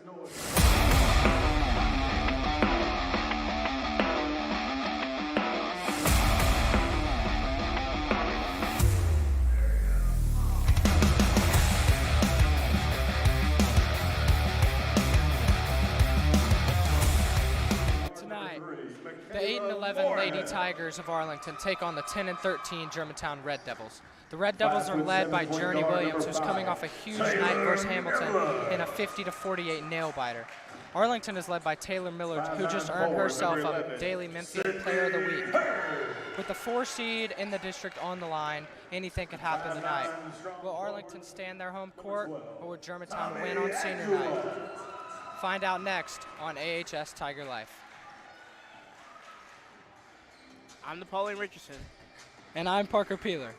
Tonight, the 8-11 Lady Tigers of Arlington take on the 10-13 Germantown Red Devils. The Red Devils are led by Journey Williams, who's coming off a huge night versus Hamilton in a 50-48 nail-biter. Arlington is led by Taylor Miller, who just earned herself a Daily Memphian Player of the Week. With the 4 seed in the district on the line, anything could happen tonight. Will Arlington stand their home court, or will Germantown win on senior night? Find out next on AHS Tiger Life. I'm Napoleon Richardson. And I'm Parker Peeler.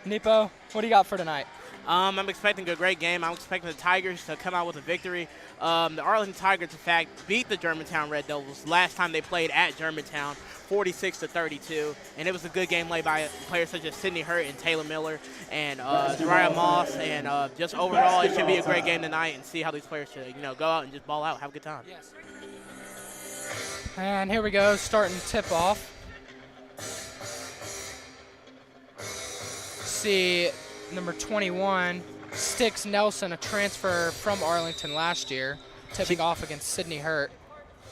Nepo, what do you got for tonight? I'm expecting a great game. I'm expecting the Tigers to come out with a victory. The Arlington Tigers, in fact, beat the Germantown Red Devils last time they played at Germantown, 46-32. And it was a good game led by players such as Sydney Hurt and Taylor Miller and Zariah Moss. And just overall, it should be a great game tonight, and see how these players should, go out and just ball out, have a good time. Yes. And here we go, starting tip-off. See number 21, Styx Nelson, a transfer from Arlington last year, tipping off against Sydney Hurt.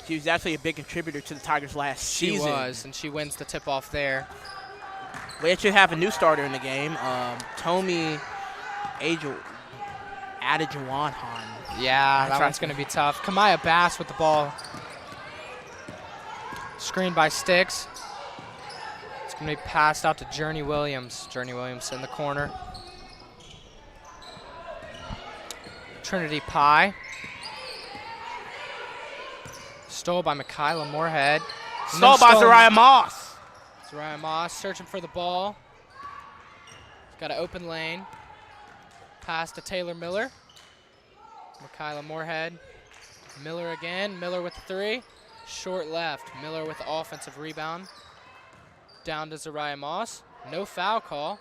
She was actually a big contributor to the Tigers last season. She was, and she wins the tip-off there. We actually have a new starter in the game, Tomi Adejuwanhan. Yeah, that one's going to be tough. Kamaya Bass with the ball. Screened by Styx. It's going to be passed out to Journey Williams. Journey Williams in the corner. Trinity Pye. Stole by Michaela Moorhead. Stole by Zariah Moss. Zariah Moss searching for the ball. He's got an open lane. Pass to Taylor Miller. Michaela Moorhead. Miller again. Miller with the 3. Short left. Miller with the offensive rebound. Down to Zariah Moss. No foul call.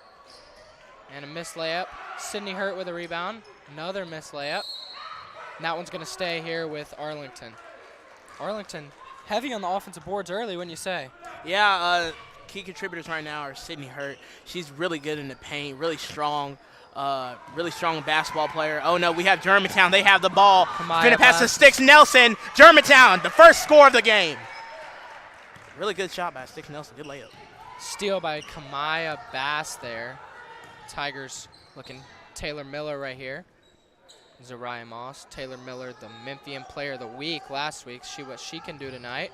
And a missed layup. Sydney Hurt with a rebound. Another missed layup. And that one's going to stay here with Arlington. Arlington heavy on the offensive boards early, wouldn't you say? Yeah, key contributors right now are Sydney Hurt. She's really good in the paint, really strong basketball player. Oh, no, we have Germantown. They have the ball. Gonna pass to Styx Nelson. Germantown, the first score of the game. Really good shot by Styx Nelson. Good layup. Steal by Kamaya Bass there. Tigers looking Taylor Miller right here. Zariah Moss. Taylor Miller, the Memphian Player of the Week last week. What she can do tonight.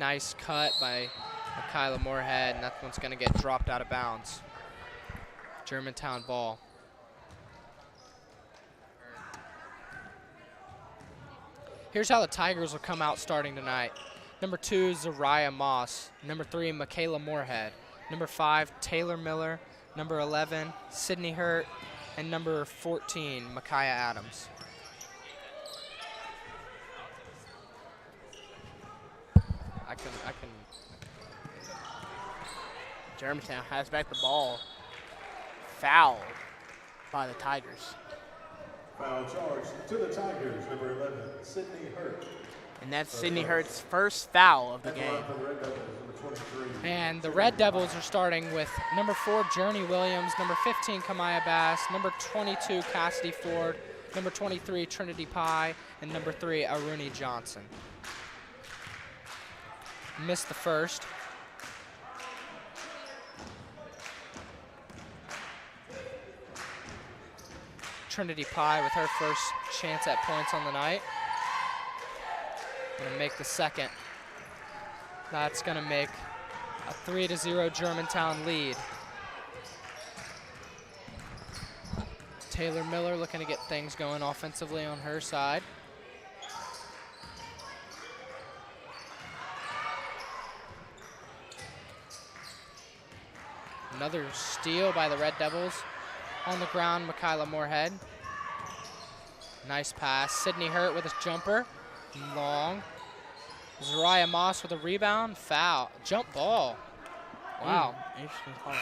Nice cut by Michaela Moorhead, and that one's going to get dropped out of bounds. Germantown ball. Here's how the Tigers will come out starting tonight. Number 2, Zariah Moss. Number 3, Michaela Moorhead. Number 5, Taylor Miller. Number 11, Sydney Hurt. And number 14, Micaiah Adams. I can. Germantown has back the ball. Foul by the Tigers. Foul charge to the Tigers, number 11, Sydney Hurt. And that's Sydney Hurt's first foul of the game. And the Red Devils are starting with number 4, Journey Williams, number 15, Kamaya Bass, number 22, Cassidy Ford, number 23, Trinity Pye, and number 3, Aruni Johnson. Missed the first. Trinity Pye with her first chance at points on the night. Gonna make the second. That's gonna make a 3-0 Germantown lead. Taylor Miller looking to get things going offensively on her side. Another steal by the Red Devils. On the ground, Michaela Moorhead. Nice pass. Sydney Hurt with a jumper. Long. Zariah Moss with a rebound. Foul. Jump ball. Wow. Interesting call.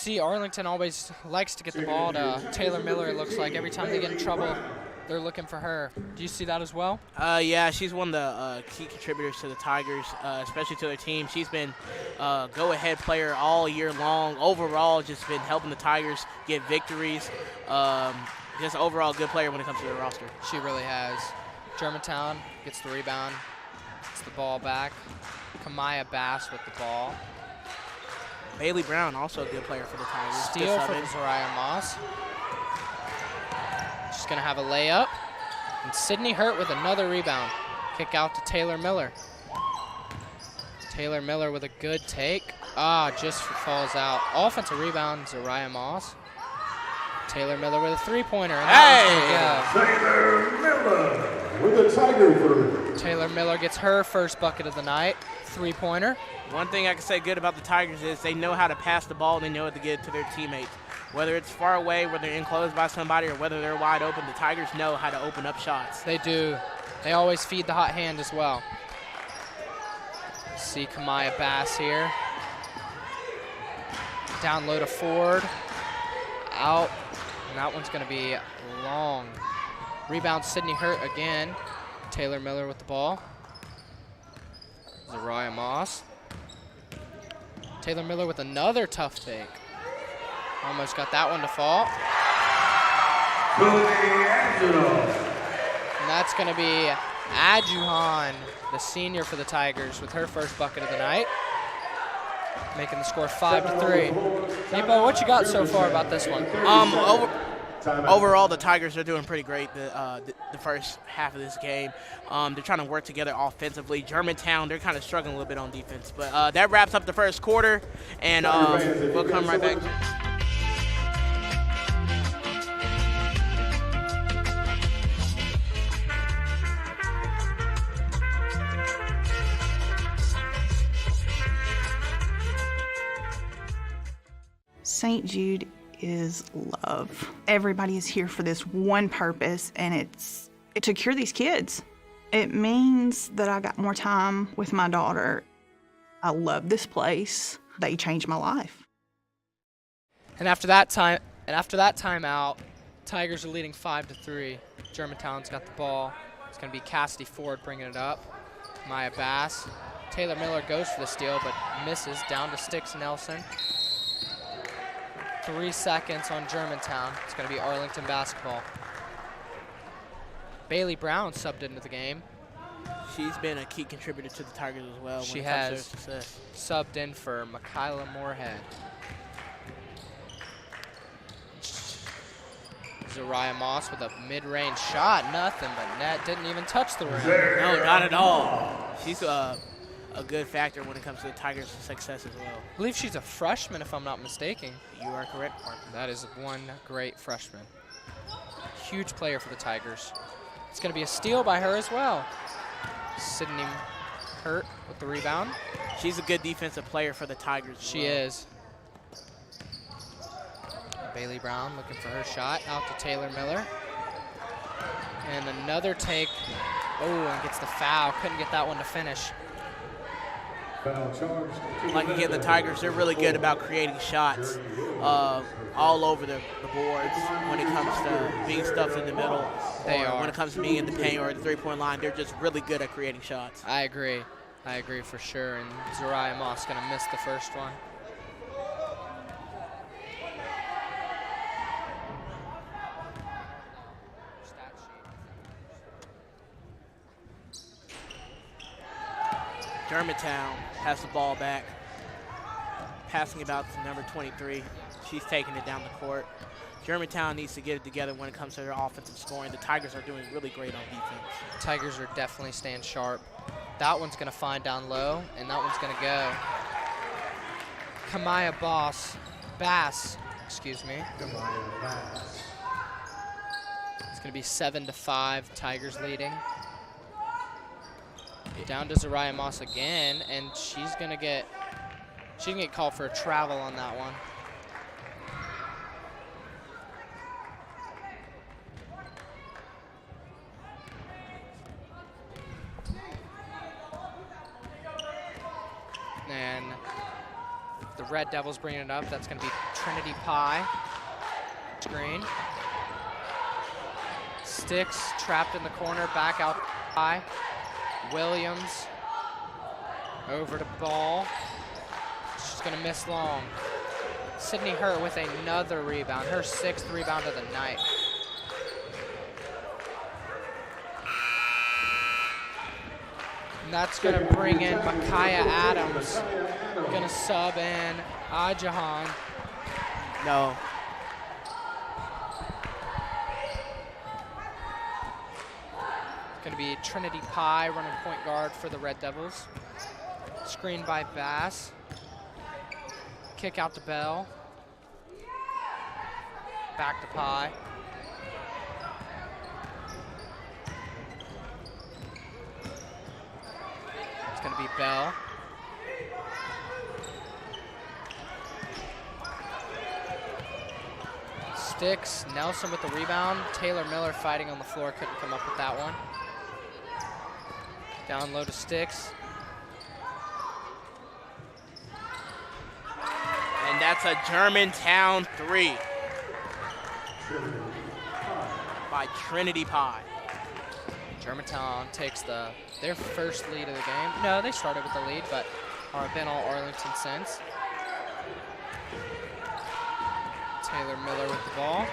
see Arlington always likes to get the ball to Taylor Miller, it looks like. Every time they get in trouble, they're looking for her. Do you see that as well? Yeah, she's one of the key contributors to the Tigers, especially to their team. She's been go-ahead player all year long. Overall, just been helping the Tigers get victories. Just overall good player when it comes to their roster. She really has. Germantown gets the rebound, gets the ball back. Kamaya Bass with the ball. Bailey Brown, also a good player for the Tigers. Steal from Zariah Moss. She's going to have a layup. And Sydney Hurt with another rebound. Kick out to Taylor Miller. Taylor Miller with a good take. Just falls out. Offensive rebound, Zariah Moss. Taylor Miller with a three-pointer. Taylor Miller with a Tiger three. Taylor Miller gets her first bucket of the night. Three-pointer. One thing I can say good about the Tigers is they know how to pass the ball and they know how to get it to their teammates. Whether it's far away, whether they're enclosed by somebody, or whether they're wide open, the Tigers know how to open up shots. They do. They always feed the hot hand as well. See Kamaya Bass here. Down low to Ford. Out. And that one's going to be long. Rebound Sydney Hurt again. Taylor Miller with the ball. Zariah Moss. Taylor Miller with another tough take. Almost got that one to fall. And that's going to be Adjuhan, the senior for the Tigers, with her first bucket of the night. Making the score 5-3. Nepo, what you got so far about this one? Overall, the Tigers are doing pretty great the first half of this game. They're trying to work together offensively. Germantown, they're kind of struggling a little bit on defense. But that wraps up the first quarter, and we'll come right back. St. Jude is love. Everybody is here for this one purpose, and it's to cure these kids. It means that I got more time with my daughter. I love this place. They changed my life. And after that timeout, Tigers are leading 5-3. Germantown's got the ball. It's going to be Cassidy Ford bringing it up. Maya Bass. Taylor Miller goes for the steal, but misses. Down to Sticks Nelson. 3 seconds on Germantown. It's going to be Arlington basketball. Bailey Brown subbed into the game. She's been a key contributor to the Tigers as well. She has subbed in for Michaela Moorhead. Zariah Moss with a mid-range shot. Nothing but net. Didn't even touch the rim. No, not at all. She's a good factor when it comes to the Tigers' success as well. I believe she's a freshman, if I'm not mistaken. You are correct, Mark. That is one great freshman. Huge player for the Tigers. It's going to be a steal by her as well. Sydney Hurt with the rebound. She's a good defensive player for the Tigers as She is. Bailey Brown looking for her shot. Out to Taylor Miller. And another take. Oh, and gets the foul. Couldn't get that one to finish. Like again, the Tigers, they're really good about creating shots all over the boards when it comes to being stuffed in the middle. They are. When it comes to being in the paint or the three-point line, they're just really good at creating shots. I agree. I agree for sure. And Zariah Moss going to miss the first one. Germantown has the ball back, passing about to number 23. She's taking it down the court. Germantown needs to get it together when it comes to their offensive scoring. The Tigers are doing really great on defense. Tigers are definitely staying sharp. That one's going to find down low, and that one's going to go. Kamaya Bass, excuse me. Kamaya Bass. It's going to be 7-5, Tigers leading. Down to Zariah Moss again, and she's going to get called for a travel on that one. And the The Red Devils bringing it up. That's going to be Trinity Pie. Screen. Sticks trapped in the corner, back out high. Williams over to Ball. She's going to miss long. Sydney Hurt with another rebound, her 6th rebound of the night. And that's going to bring in Micaiah Adams. Going to sub in Ajahan. No. Going to be Trinity Pie running point guard for the Red Devils. Screen by Bass. Kick out to Bell. Back to Pie. It's going to be Bell. Sticks, Nelson with the rebound. Taylor Miller fighting on the floor, couldn't come up with that one. Down low to Sticks. And that's a Germantown 3 by Trinity Pie. Germantown takes their first lead of the game. No, they started with the lead, but have been all Arlington since. Taylor Miller with the ball.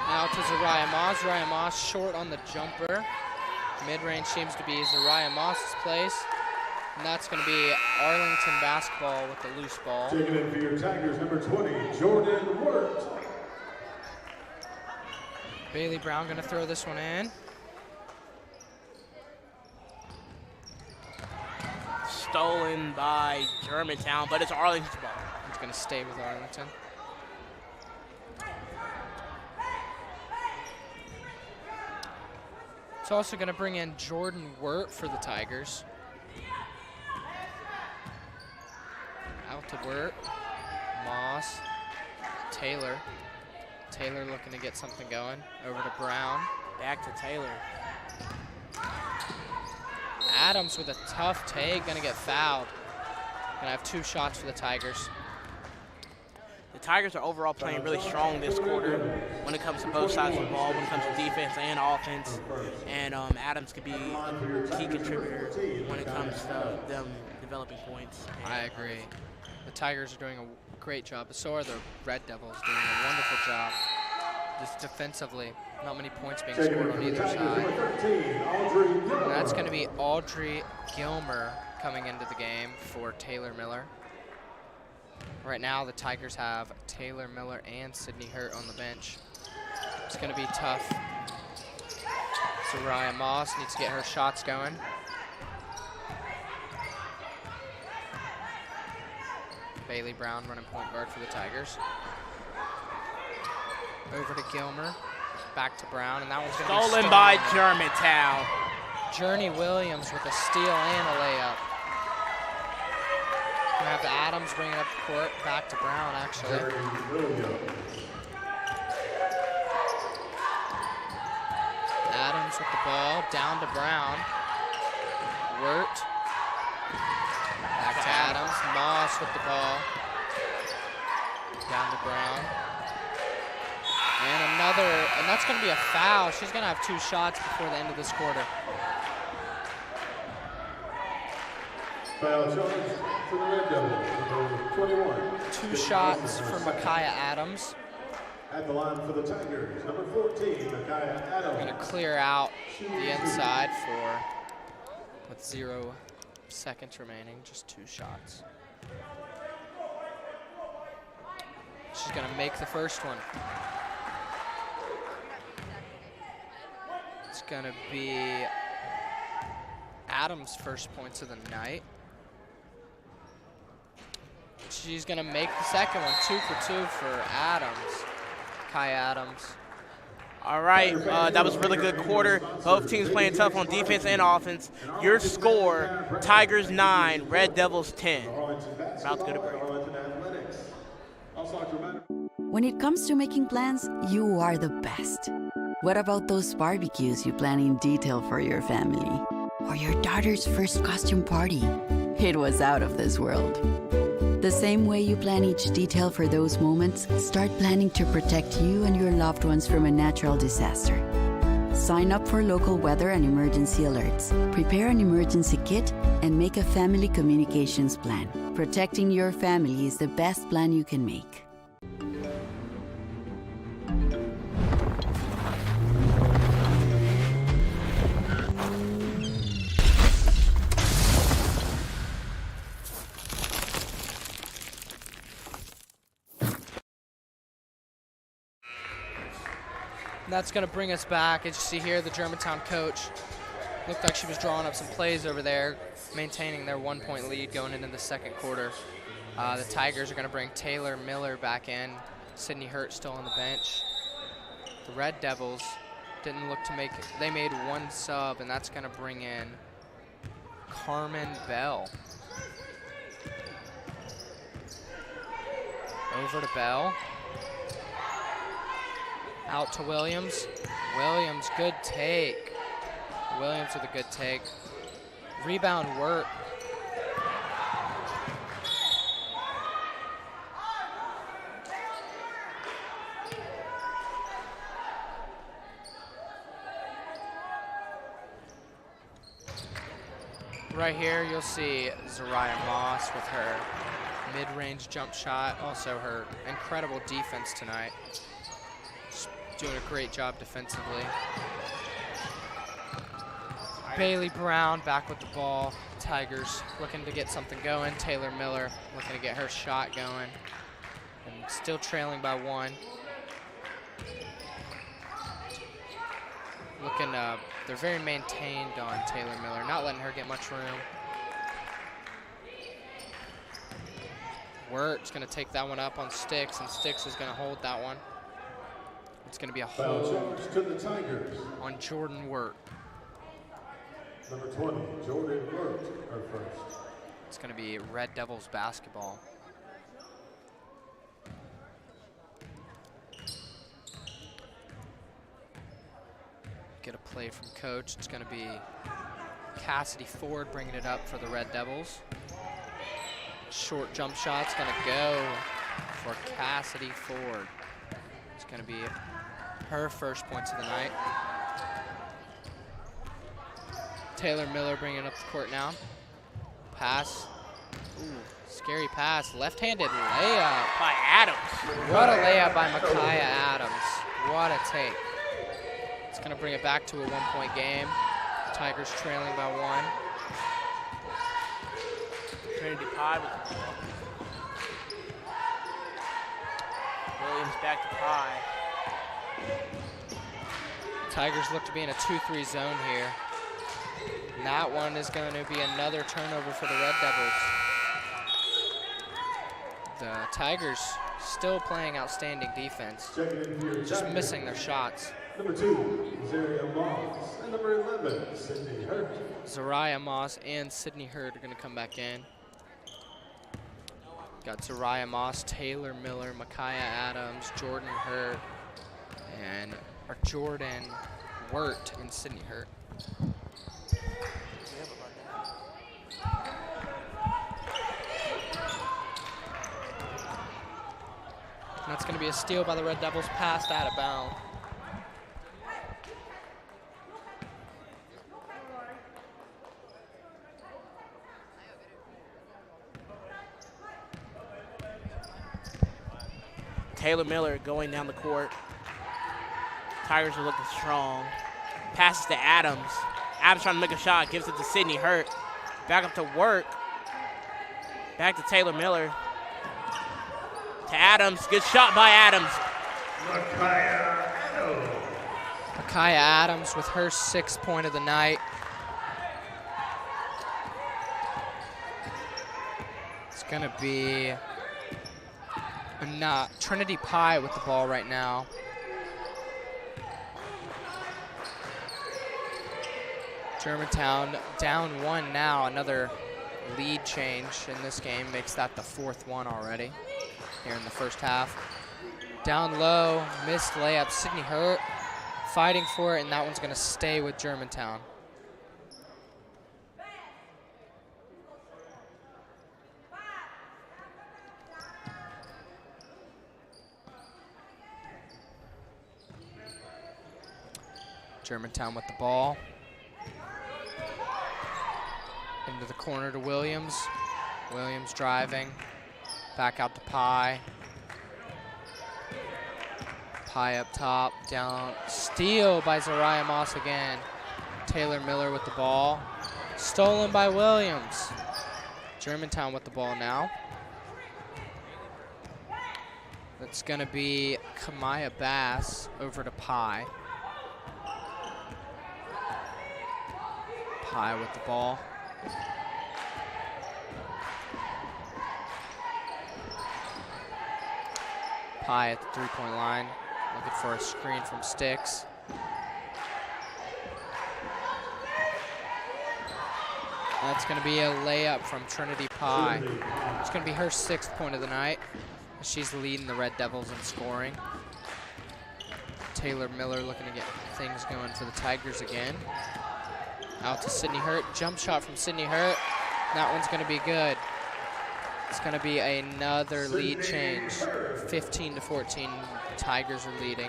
Now to Zariah Moss. Zariah Moss short on the jumper. Mid-range seems to be Zariah Moss's place. And that's going to be Arlington basketball with the loose ball. Taking in for your Tigers, number 20, Jordan Wirt. Bailey Brown going to throw this one in. Stolen by Germantown, but it's Arlington's ball. It's going to stay with Arlington. It's also going to bring in Jordan Wirt for the Tigers. Out to Wirt. Moss. Taylor. Taylor looking to get something going. Over to Brown. Back to Taylor. Adams with a tough take, gonna get fouled. Gonna have 2 shots for the Tigers. The Tigers are overall playing really strong this quarter when it comes to both sides of the ball, when it comes to defense and offense. And Adams could be a key contributor when it comes to them developing points. I agree. The Tigers are doing a great job, but so are the Red Devils doing a wonderful job. Just defensively, not many points being scored on either side. And that's going to be Audrey Gilmer coming into the game for Taylor Miller. Right now, the Tigers have Taylor Miller and Sydney Hurt on the bench. It's going to be tough. Zariah Moss needs to get her shots going. Bailey Brown running point guard for the Tigers. Over to Gilmer, back to Brown, and that one's going to be stolen by Germantown. Journey Williams with a steal and a layup. Gonna have Adams bring it up the court, back to Brown actually. Adams with the ball, down to Brown. Wirt, back to Adams. Moss with the ball, down to Brown. And that's going to be a foul. She's going to have 2 shots before the end of this quarter. Foul charge for the Red Devils, number 21. 2 shots for Micaiah Adams. At the line for the Tigers, number 14, Micaiah Adams. Going to clear out the inside with 0 seconds remaining, just 2 shots. She's going to make the first one. It's going to be Adams' first points of the night. She's going to make the second one, 2 for 2 for Adams. Kai Adams. All right, that was a really good quarter. Both teams playing tough on defense and offense. Your score, Tigers 9, Red Devils 10. About to go to break. When it comes to making plans, you are the best. What about those barbecues you plan in detail for your family? Or your daughter's first costume party? It was out of this world. The same way you plan each detail for those moments, start planning to protect you and your loved ones from a natural disaster. Sign up for local weather and emergency alerts. Prepare an emergency kit and make a family communications plan. Protecting your family is the best plan you can make. And that's going to bring us back. As you see here, the Germantown coach looked like she was drawing up some plays over there, maintaining their 1-point lead going into the second quarter. The Tigers are going to bring Taylor Miller back in. Sydney Hurt still on the bench. The Red Devils didn't look to make it. They made one sub, and that's going to bring in Carmen Bell. Over to Bell. Out to Williams. Williams, good take. Williams with a good take. Rebound work. Right here, you'll see Zariah Moss with her mid-range jump shot. Also her incredible defense tonight. Doing a great job defensively. Bailey Brown back with the ball. Tigers looking to get something going. Taylor Miller looking to get her shot going. And still trailing by one. Looking, they're very maintained on Taylor Miller, not letting her get much room. Wirt's gonna take that one up on Sticks, and Sticks is gonna hold that one. It's going to be a hold to the Tigers on Jordan Wirt. Number 20, Jordan Wirt, our first. It's going to be Red Devils basketball. Get a play from coach. It's going to be Cassidy Ford bringing it up for the Red Devils. Short jump shot's going to go for Cassidy Ford. It's going to be her first points of the night. Taylor Miller bringing up the court now. Pass. Ooh, scary pass. Left-handed layup By Adams. What a layup by Micaiah Adams. What a take. It's going to bring it back to a 1-point game. Tigers trailing by one. Trinity Pye with the ball. Williams back to Pye. Tigers look to be in a 2-3 zone here. And that one is going to be another turnover for the Red Devils. The Tigers still playing outstanding defense, just missing their shots. Number 2, Zariah Moss, and number 11, Sydney Hurt. Zariah Moss and Sydney Hurt are going to come back in. Got Zariah Moss, Taylor Miller, Micaiah Adams, Jordan Hurt, and Jordan Wirt and Sydney Hurt. And that's going to be a steal by the Red Devils, passed out of bounds. Taylor Miller going down the court. Tigers are looking strong. Passes to Adams. Adams trying to make a shot, gives it to Sydney Hurt. Back up to Work. Back to Taylor Miller. To Adams, good shot by Adams. Micaiah Adams with her 6th point of the night. It's gonna be Trinity Pye with the ball right now. Germantown down one now. Another lead change in this game makes that the 4th one already here in the first half. Down low, missed layup. Sydney Hurt fighting for it, and that one's going to stay with Germantown. Germantown with the ball. Into the corner to Williams. Williams driving. Back out to Pye. Pye up top, down. Steal by Zariah Moss again. Taylor Miller with the ball. Stolen by Williams. Germantown with the ball now. That's going to be Kamaya Bass over to Pye. Pye with the ball. Pye at the three-point line, looking for a screen from Sticks. That's going to be a layup from Trinity Pye. It's going to be her 6th point of the night. She's leading the Red Devils in scoring. Taylor Miller looking to get things going for the Tigers again. Out to Sydney Hurt. Jump shot from Sydney Hurt. That one's going to be good. It's going to be another lead change. 15-14. Tigers are leading.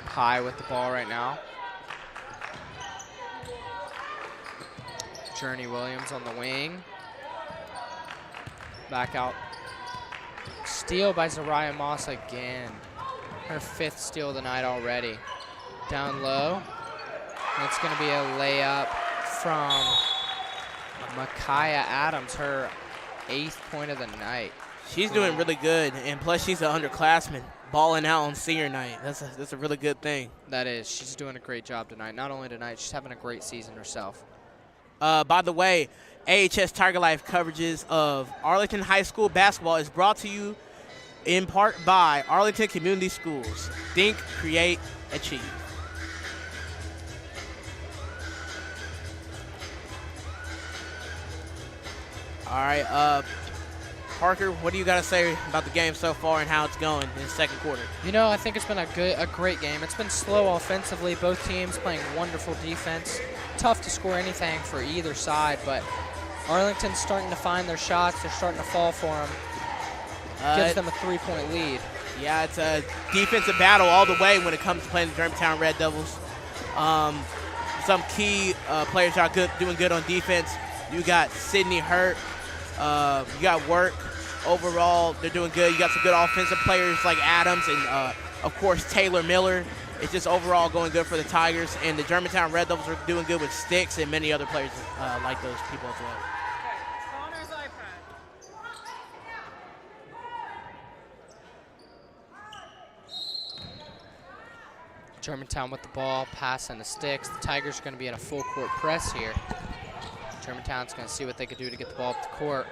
Pye with the ball right now. Journey Williams on the wing. Back out. Steal by Zariah Moss again. Her 5th steal of the night already. Down low. That's going to be a layup from Micaiah Adams, her 8th point of the night. She's doing really good, and plus she's an underclassman balling out on senior night. That's a really good thing. That is. She's doing a great job tonight. Not only tonight, she's having a great season herself. By the way, AHS Tiger Life coverages of Arlington High School basketball is brought to you in part by Arlington Community Schools. Think, create, achieve. All right, Parker, what do you got to say about the game so far and how it's going in the second quarter? You know, I think it's been a great game. It's been slow offensively. Both teams playing wonderful defense. Tough to score anything for either side, but Arlington's starting to find their shots. They're starting to fall for them. Gives them a 3-point lead. Yeah, it's a defensive battle all the way when it comes to playing the Germantown Red Devils. Some key players are doing good on defense. You got Sydney Hurt. You got Work. Overall, they're doing good. You got some good offensive players like Adams and, of course, Taylor Miller. It's just overall going good for the Tigers. And the Germantown Red Devils are doing good with Sticks and many other players like those people as well. Germantown with the ball, pass and the Sticks. The Tigers are going to be in a full court press here. Germantown's going to see what they can do to get the ball up the court.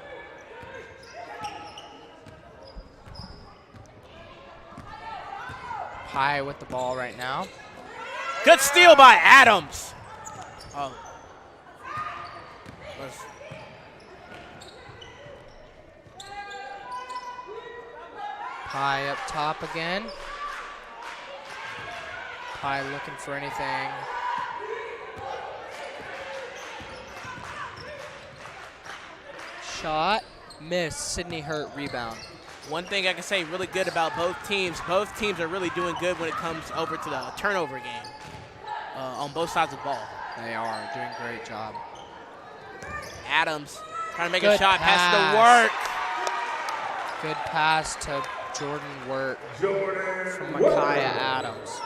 Pye with the ball right now. Good steal by Adams. Oh. Pye up top again. Pye looking for anything. Shot, miss. Sydney Hurt rebound. One thing I can say really good about both teams are really doing good when it comes over to the turnover game on both sides of the ball. They are doing a great job. Adams trying to make Good a shot, pass to Work. Good pass to Jordan Wirt from Micaiah Adams.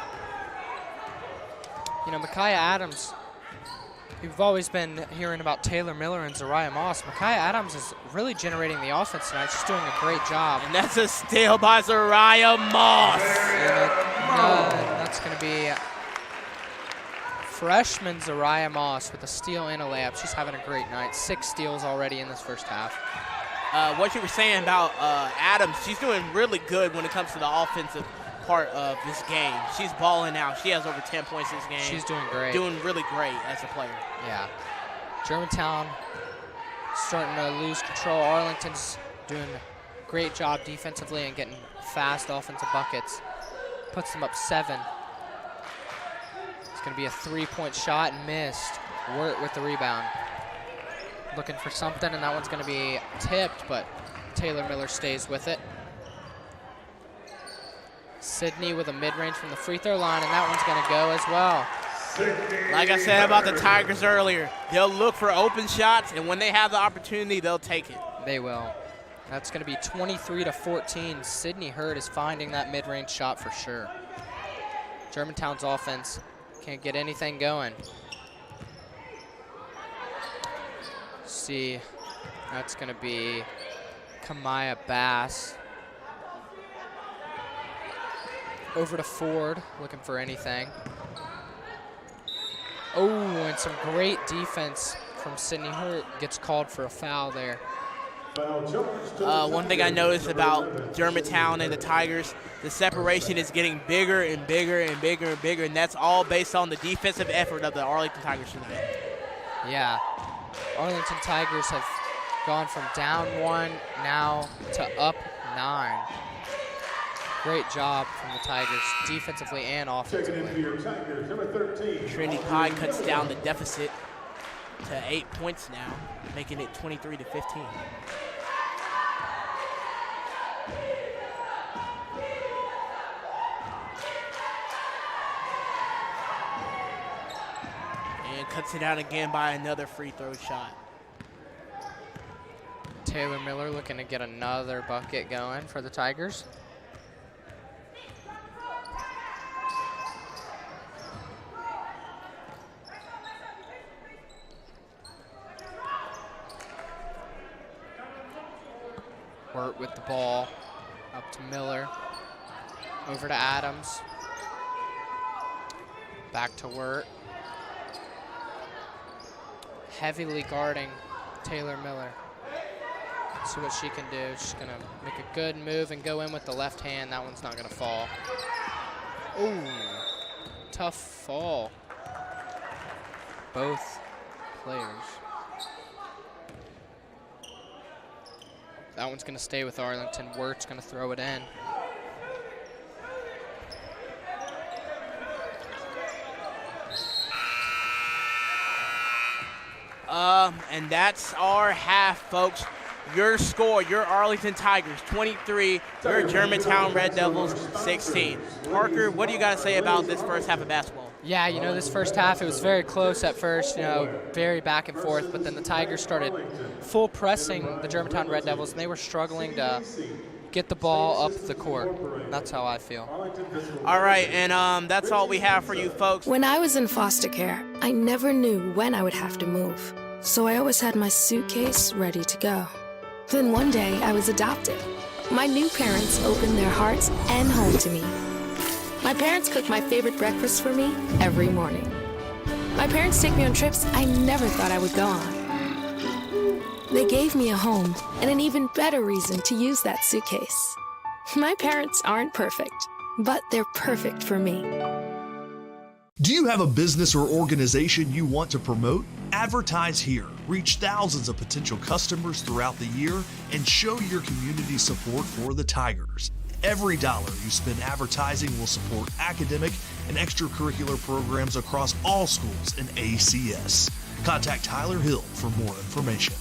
You know, Micaiah Adams, we've always been hearing about Taylor Miller and Zariah Moss. Micaiah Adams is really generating the offense tonight. She's doing a great job. And that's a steal by Zariah Moss. That's going to be freshman Zariah Moss with a steal and a layup. She's having a great night. 6 steals already in this first half. What you were saying about Adams, she's doing really good when it comes to the offensive part of this game. She's balling out. She has over 10 points this game. She's doing great. Doing really great as a player. Yeah. Germantown starting to lose control. Arlington's doing a great job defensively and getting fast offensive buckets. Puts them up 7. It's going to be a 3-point shot and missed. Wirt with the rebound. Looking for something, and that one's going to be tipped, but Taylor Miller stays with it. Sydney with a mid-range from the free throw line, and that one's going to go as well. Like I said about the Tigers earlier, they'll look for open shots, and when they have the opportunity, they'll take it. They will. That's going to be 23-14. Sydney Hurd is finding that mid-range shot for sure. Germantown's offense can't get anything going. See, that's going to be Kamaya Bass. Over to Ford, looking for anything. Oh, and some great defense from Sydney Hurt. Gets called for a foul there. One thing I noticed about Germantown and the Tigers, the separation is getting bigger and bigger and bigger and bigger, and that's all based on the defensive effort of the Arlington Tigers tonight. Yeah, Arlington Tigers have gone from down 1 now to up 9. Great job from the Tigers, defensively and offensively. Trinity Pie cuts down the deficit to 8 points now, making it 23-15. And cuts it out again by another free throw shot. Taylor Miller looking to get another bucket going for the Tigers. Wirt with the ball, up to Miller, over to Adams, back to Wirt. Heavily guarding Taylor Miller. See what she can do. She's gonna make a good move and go in with the left hand. That one's not gonna fall. Ooh, tough fall. Both players. That one's going to stay with Arlington. Wirt's going to throw it in. And that's our half, folks. Your score, your Arlington Tigers 23, your Germantown Red Devils 16. Parker, what do you got to say about this first half of basketball? Yeah, you know, this first half, it was very close at first, you know, very back and forth, but then the Tigers started full pressing the Germantown Red Devils, and they were struggling to get the ball up the court. That's how I feel. All right, and that's all we have for you folks. When I was in foster care, I never knew when I would have to move, so I always had my suitcase ready to go. Then one day, I was adopted. My new parents opened their hearts and home to me. My parents cook my favorite breakfast for me every morning. My parents take me on trips I never thought I would go on. They gave me a home and an even better reason to use that suitcase. My parents aren't perfect, but they're perfect for me. Do you have a business or organization you want to promote? Advertise here, reach thousands of potential customers throughout the year, and show your community support for the Tigers. Every dollar you spend advertising will support academic and extracurricular programs across all schools in ACS. Contact Tyler Hill for more information.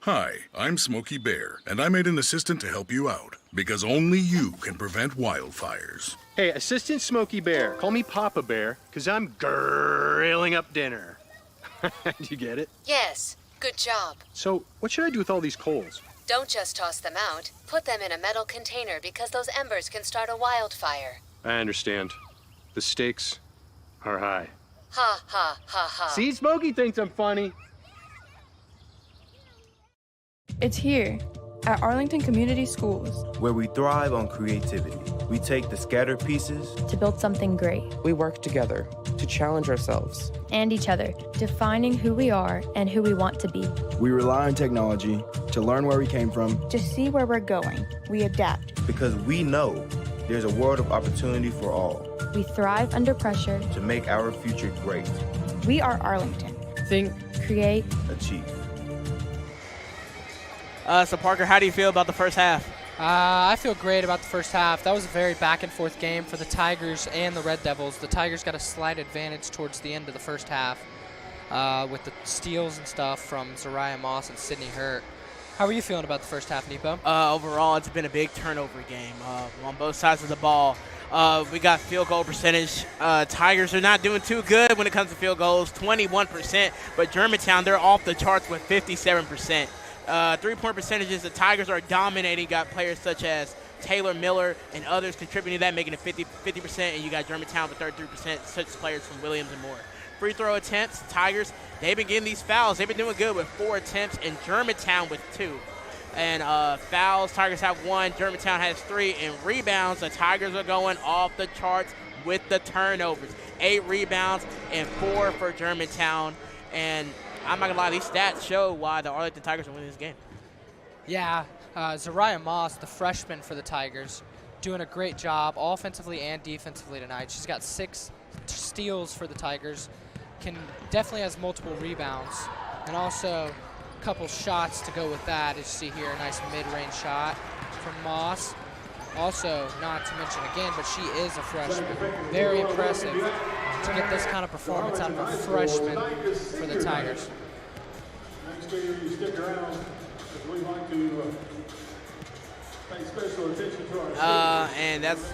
Hi, I'm Smokey Bear, and I made an assistant to help you out, because only you can prevent wildfires. Hey, Assistant Smokey Bear. Call me Papa Bear, because I'm grilling up dinner. Do you get it? Yes, good job. So, what should I do with all these coals? Don't just toss them out. Put them in a metal container because those embers can start a wildfire. I understand. The stakes are high. Ha, ha, ha, ha. See, Smokey thinks I'm funny. It's here, at Arlington Community Schools, where we thrive on creativity. We take the scattered pieces to build something great. We work together to challenge ourselves and each other, defining who we are and who we want to be. We rely on technology to learn where we came from, to see where we're going. We adapt because we know there's a world of opportunity for all. We thrive under pressure to make our future great. We are Arlington. Think, create, achieve. So Parker, how do you feel about the first half? I feel great about the first half. That was a very back-and-forth game for the Tigers and the Red Devils. The Tigers got a slight advantage towards the end of the first half with the steals and stuff from Zariah Moss and Sidney Hurt. How are you feeling about the first half, Nepo? Overall, it's been a big turnover game on both sides of the ball. We got field goal percentage. Tigers are not doing too good when it comes to field goals, 21%. But Germantown, they're off the charts with 57%. Three-point percentages, the Tigers are dominating. Got players such as Taylor Miller and others contributing to that, making it 50%, and you got Germantown with 33%, such players from Williams and more. Free throw attempts, Tigers, they've been getting these fouls. They've been doing good with 4 attempts, and Germantown with 2. And fouls, Tigers have 1, Germantown has 3. And rebounds, the Tigers are going off the charts with the turnovers. 8 rebounds and 4 for Germantown. And I'm not going to lie, these stats show why the Arlington Tigers are winning this game. Yeah, Zariah Moss, the freshman for the Tigers, doing a great job offensively and defensively tonight. She's got 6 steals for the Tigers, definitely has multiple rebounds, and also a couple shots to go with that. As you see here, a nice mid-range shot from Moss. Also, not to mention again, but she is a freshman. Very impressive to get this kind of performance out of a freshman for the Tigers. Make sure you stick around, because we like to pay special attention to our and that's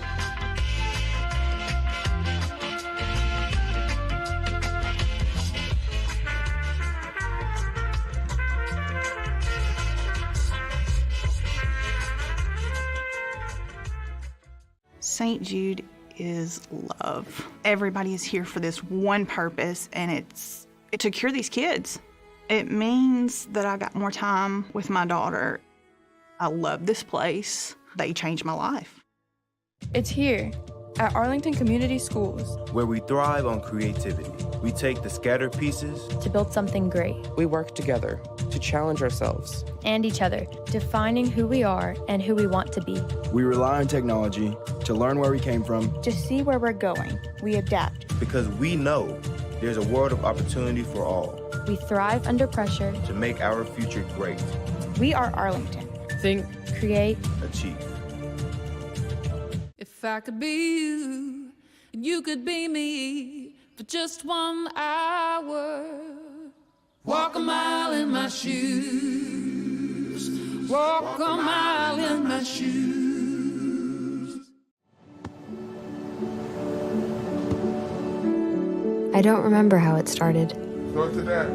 St. Jude is love. Everybody is here for this one purpose, and it's to cure these kids. It means that I got more time with my daughter. I love this place. They changed my life. It's here, at Arlington Community Schools, where we thrive on creativity. We take the scattered pieces to build something great. We work together to challenge ourselves and each other, defining who we are and who we want to be. We rely on technology to learn where we came from, to see where we're going. We adapt because we know there's a world of opportunity for all. We thrive under pressure to make our future great. We are Arlington. Think, create, achieve. If I could be you, and you could be me for just 1 hour. Walk a mile in my shoes. Walk a mile in my shoes. I don't remember how it started. Go to that.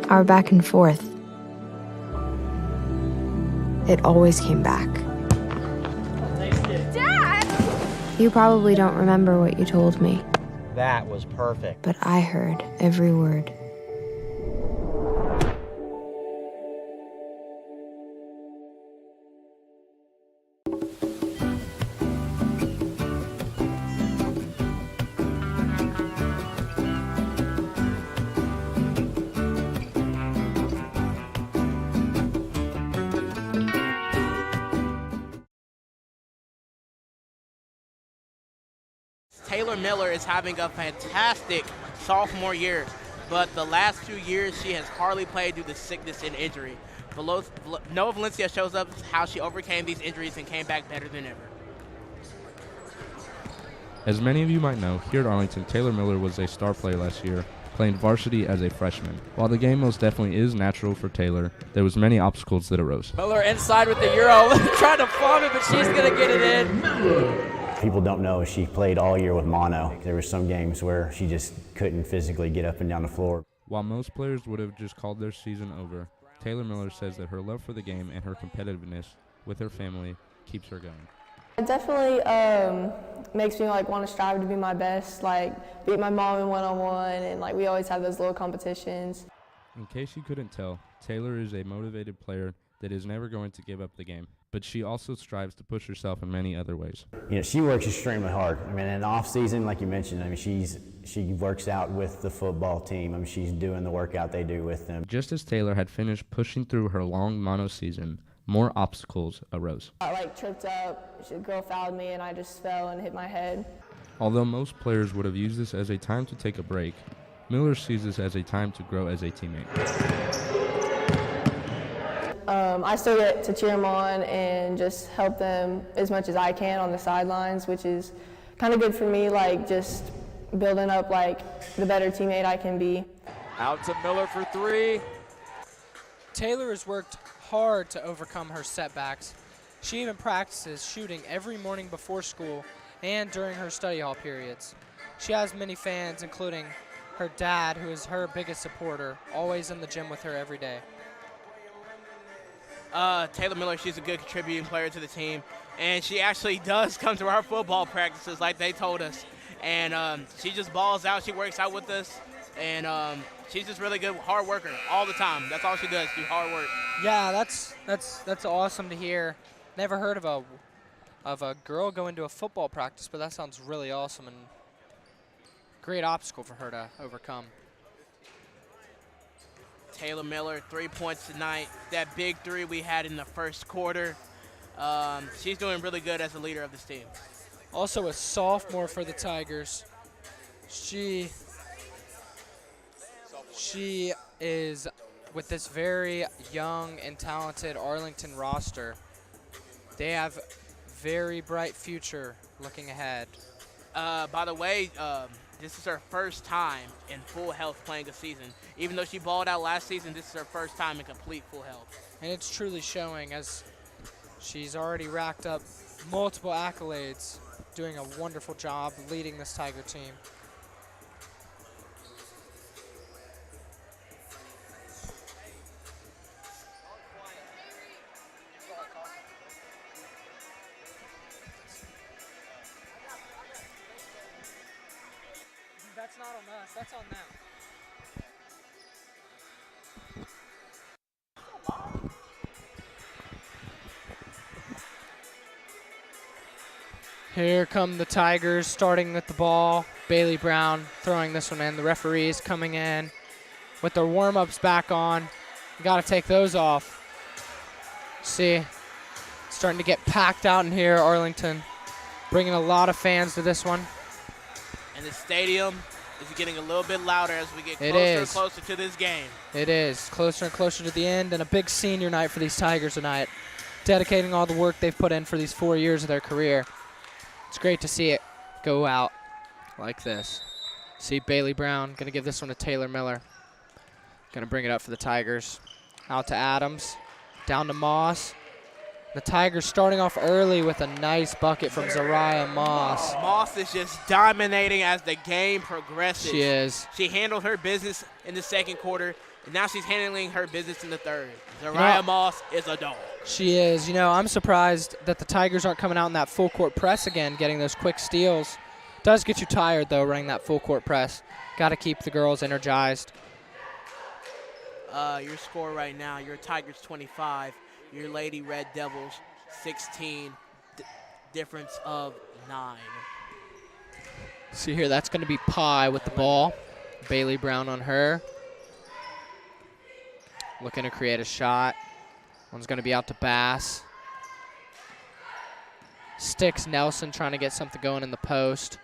Our back and forth. It always came back. Dad! You probably don't remember what you told me, That was perfect. but I heard every word. Taylor Miller is having a fantastic sophomore year, but the last few years she has hardly played due to sickness and injury. Noah Valencia shows up how she overcame these injuries and came back better than ever. As many of you might know, here at Arlington, Taylor Miller was a star player last year playing varsity as a freshman. While the game most definitely is natural for Taylor, there was many obstacles that arose. Miller inside with the Euro, trying to farm it, but she's going to get it in. People don't know she played all year with mono. There were some games where she just couldn't physically get up and down the floor. While most players would have just called their season over, Taylor Miller says that her love for the game and her competitiveness with her family keeps her going. It definitely makes me want to strive to be my best, beat my mom in one-on-one, and we always have those little competitions. In case you couldn't tell, Taylor is a motivated player that is never going to give up the game, but she also strives to push herself in many other ways. She works extremely hard. In the off season, like you mentioned, she works out with the football team. She's doing the workout they do with them. Just as Taylor had finished pushing through her long mono season, more obstacles arose. I tripped up, the girl fouled me, and I just fell and hit my head. Although most players would have used this as a time to take a break, Miller sees this as a time to grow as a teammate. I still get to cheer them on and just help them as much as I can on the sidelines, which is kind of good for me, just building up the better teammate I can be. Out to Miller for three. Taylor has worked hard to overcome her setbacks. She even practices shooting every morning before school and during her study hall periods. She has many fans, including her dad, who is her biggest supporter, always in the gym with her every day. Taylor Miller, she's a good contributing player to the team, and she actually does come to our football practices like they told us. And she just balls out. She works out with us, and she's just really good, hard worker all the time. That's all she does, do hard work. Yeah, that's awesome to hear. Never heard of a girl going to a football practice, but that sounds really awesome and great obstacle for her to overcome. Taylor Miller, 3 points tonight. That big three we had in the first quarter. She's doing really good as a leader of this team. Also a sophomore for the Tigers. She is with this very young and talented Arlington roster. They have very bright future looking ahead. By the way, this is her first time in full health playing a season. Even though she balled out last season, this is her first time in complete full health. And it's truly showing, as she's already racked up multiple accolades, doing a wonderful job leading this Tiger team. That's not on us, that's on them. Here come the Tigers, starting with the ball. Bailey Brown throwing this one in. The referees coming in with their warm-ups back on. Got to take those off. See, starting to get packed out in here, Arlington. Bringing a lot of fans to this one. And the stadium is getting a little bit louder as we get closer and closer to this game. It is. Closer and closer to the end, and a big senior night for these Tigers tonight, dedicating all the work they've put in for these 4 years of their career. It's great to see it go out like this. See Bailey Brown going to give this one to Taylor Miller. Going to bring it up for the Tigers. Out to Adams, down to Moss. The Tigers starting off early with a nice bucket from Zariah Moss. Moss is just dominating as the game progresses. She is. She handled her business in the second quarter, and now she's handling her business in the third. Zariah Moss is a dog. She is. You know, I'm surprised that the Tigers aren't coming out in that full court press again, getting those quick steals. Does get you tired, though, running that full court press. Got to keep the girls energized. Your score right now, your Tigers 25. Your Lady Red Devils, 16, difference of 9. See here, that's going to be Pye with the ball. Bailey Brown on her. Looking to create a shot. One's going to be out to Bass. Sticks Nelson trying to get something going in the post.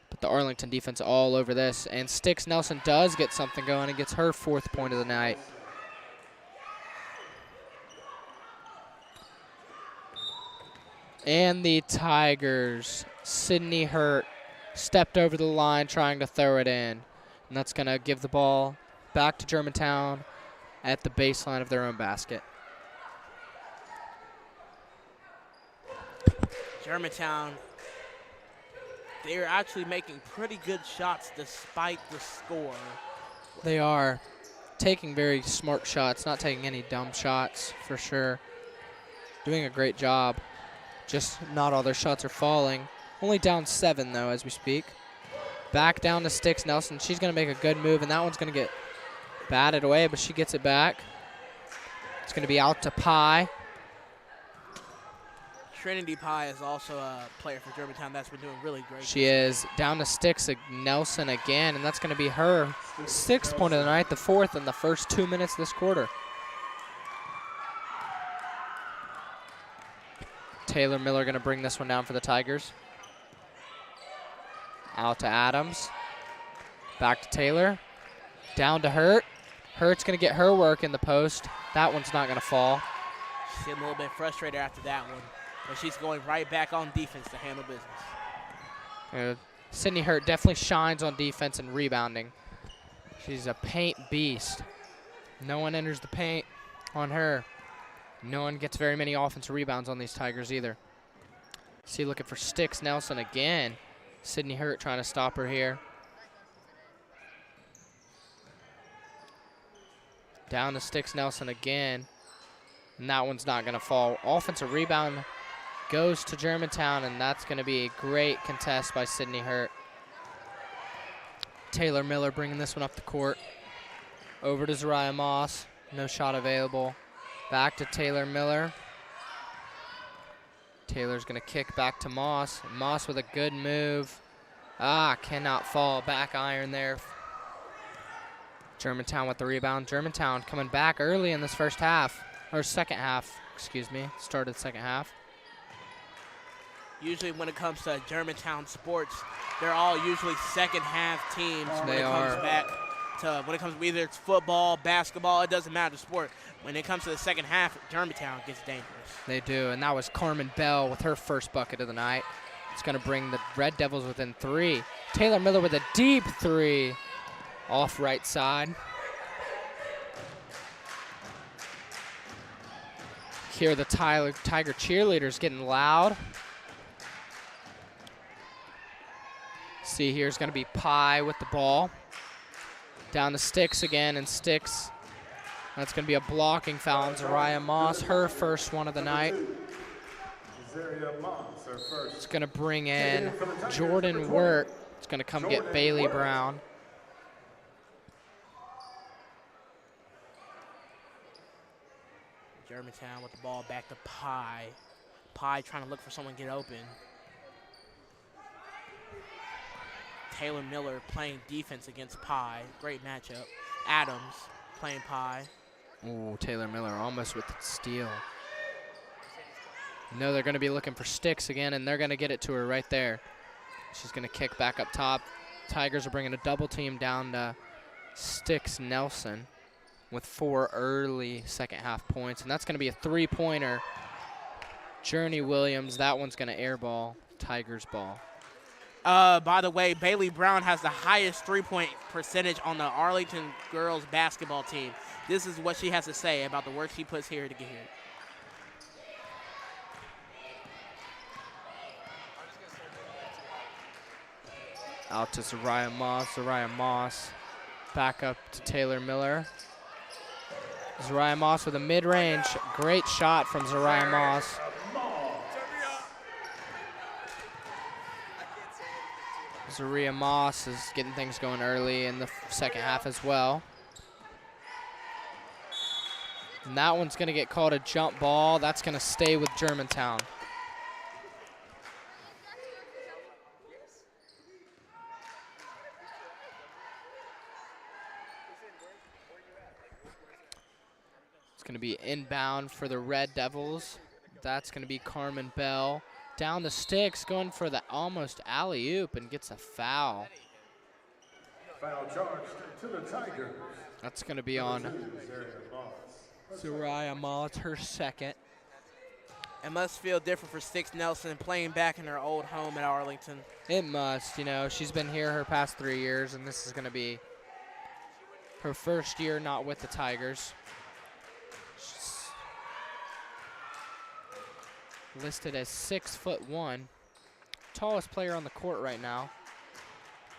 But the Arlington defense all over this. And Sticks Nelson does get something going and gets her 4th point of the night. And the Tigers, Sydney Hurt, stepped over the line trying to throw it in. And that's going to give the ball back to Germantown at the baseline of their own basket. Germantown, they're actually making pretty good shots despite the score. They are taking very smart shots, not taking any dumb shots for sure. Doing a great job. Just not all their shots are falling. Only down 7 though as we speak. Back down to Sticks Nelson. She's going to make a good move, and that one's going to get batted away, but she gets it back. It's going to be out to Pye. Trinity Pye is also a player for Germantown that's been doing really great. She is. Down to Sticks Nelson again, and that's going to be her 6th point of the night, the 4th in the first 2 minutes of this quarter. Taylor Miller going to bring this one down for the Tigers. Out to Adams. Back to Taylor. Down to Hurt. Hurt's going to get her work in the post. That one's not going to fall. She's getting a little bit frustrated after that one. But she's going right back on defense to handle business. Sydney Hurt definitely shines on defense and rebounding. She's a paint beast. No one enters the paint on her. No one gets very many offensive rebounds on these Tigers either. See, looking for Sticks Nelson again. Sydney Hurt trying to stop her here. Down to Sticks Nelson again. And that one's not going to fall. Offensive rebound goes to Germantown, and that's going to be a great contest by Sydney Hurt. Taylor Miller bringing this one up the court. Over to Zariah Moss. No shot available. Back to Taylor Miller. Taylor's going to kick back to Moss. Moss with a good move. Cannot fall. Back iron there. Germantown with the rebound. Germantown coming back early in this first half. Or second half, excuse me. Started second half. Usually when it comes to Germantown sports, they're all usually second half teams when it comes back to, when it comes to either it's football, basketball, it doesn't matter the sport. When it comes to the second half, Germantown gets dangerous. They do, and that was Carmen Bell with her first bucket of the night. It's going to bring the Red Devils within 3. Taylor Miller with a deep 3 off right side. Here the Tiger cheerleaders getting loud. See, here's going to be Pye with the ball. Down to Sticks again, and Sticks. That's going to be a blocking foul on Zariah Moss, her first one of the night. It's going to bring in Jordan Wirt. It's going to come get Bailey Brown. Germantown with the ball back to Pye. Pye trying to look for someone to get open. Taylor Miller playing defense against Pye. Great matchup. Adams playing Pye. Ooh, Taylor Miller almost with the steal. No, they're going to be looking for Sticks again, and they're going to get it to her right there. She's going to kick back up top. Tigers are bringing a double team down to Sticks Nelson with 4 early second half points, and that's going to be a 3-pointer. Journey Williams, that one's going to airball. Tigers ball. By the way, Bailey Brown has the highest 3-point percentage on the Arlington girls basketball team. This is what she has to say about the work she puts here to get here. Out to Zariah Moss. Zariah Moss back up to Taylor Miller. Zariah Moss with a mid-range. Great shot from Zariah Moss. Zariah Moss is getting things going early in the second half as well. And that one's going to get called a jump ball. That's going to stay with Germantown. It's going to be inbound for the Red Devils. That's going to be Carmen Bell. Down the Sticks, going for the almost alley-oop and gets a foul. Foul charged to the Tigers. That's going to be on Zariah Moss, her second. It must feel different for Sticks Nelson playing back in her old home at Arlington. It must, you know. She's been here her past 3 years, and this is going to be her first year not with the Tigers. She's listed as 6'1", tallest player on the court right now.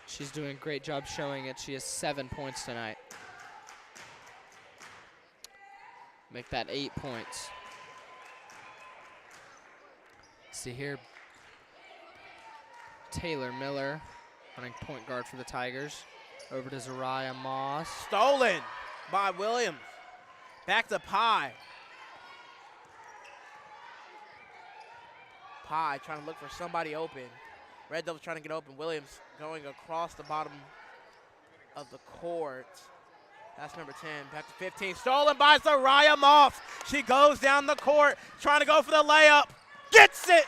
She's doing a great job showing it. She has 7 points tonight. Make that 8 points. See here, Taylor Miller, running point guard for the Tigers. Over to Zariah Moss. Stolen by Williams. Back to Pye. Pye trying to look for somebody open. Red Devils trying to get open. Williams going across the bottom of the court. That's number 10. Back to 15. Stolen by Zariah Moss. She goes down the court trying to go for the layup. Gets it.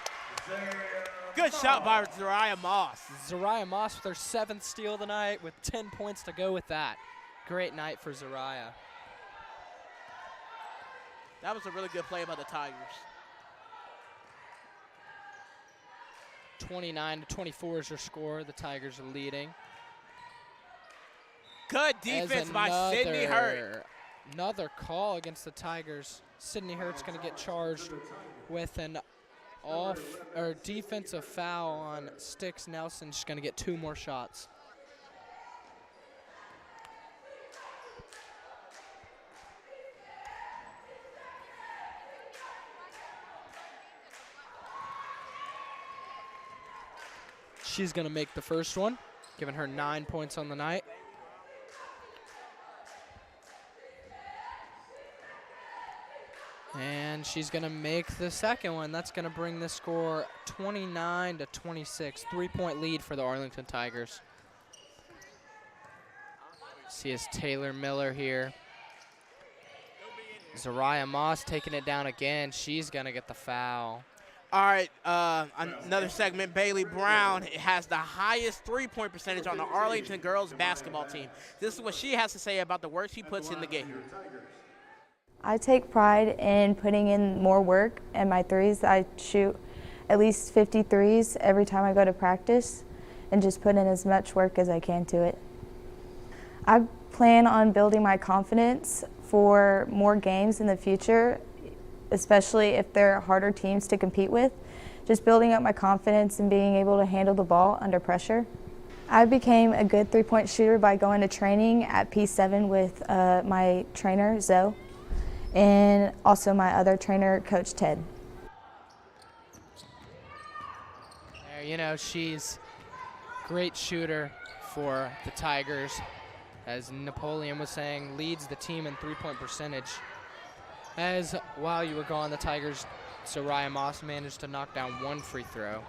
Good shot by Zariah Moss. Zariah Moss with her 7th steal tonight with 10 points to go with that. Great night for Zariah. That was a really good play by the Tigers. 29-24 is your score. The Tigers are leading. Good defense by Sydney Hurt. Another call against the Tigers. Sydney Hurt's going to get charged with an defensive foul on Styx Nelson. She's going to get 2 more shots. She's going to make the first one, giving her 9 points on the night. And she's going to make the second one. That's going to bring the score 29-26. 3-point lead for the Arlington Tigers. See is Taylor Miller here. Zariah Moss taking it down again. She's going to get the foul. All right, another segment. Bailey Brown has the highest 3-point percentage on the Arlington girls basketball team. This is what she has to say about the work she puts in the game. I take pride in putting in more work and my threes. I shoot at least 50 threes every time I go to practice and just put in as much work as I can to it. I plan on building my confidence for more games in the future, especially if there are harder teams to compete with. Just building up my confidence and being able to handle the ball under pressure. I became a good 3-point shooter by going to training at P7 with my trainer, Zoe, and also my other trainer, Coach Ted. You know, she's a great shooter for the Tigers. As Napoleon was saying, leads the team in 3-point percentage. As while you were gone, the Tigers, Zariah Moss managed to knock down 1 free throw.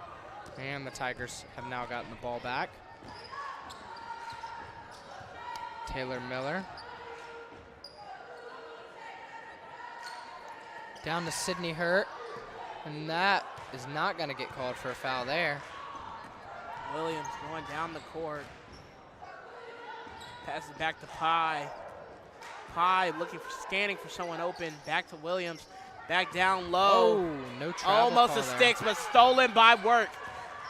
And the Tigers have now gotten the ball back. Taylor Miller. Down to Sydney Hurt. And that is not going to get called for a foul there. Williams going down the court. Passes back to Pye. Pye scanning for someone open. Back to Williams. Back down low. Oh, no travel Almost call a there. Styx, but stolen by Work.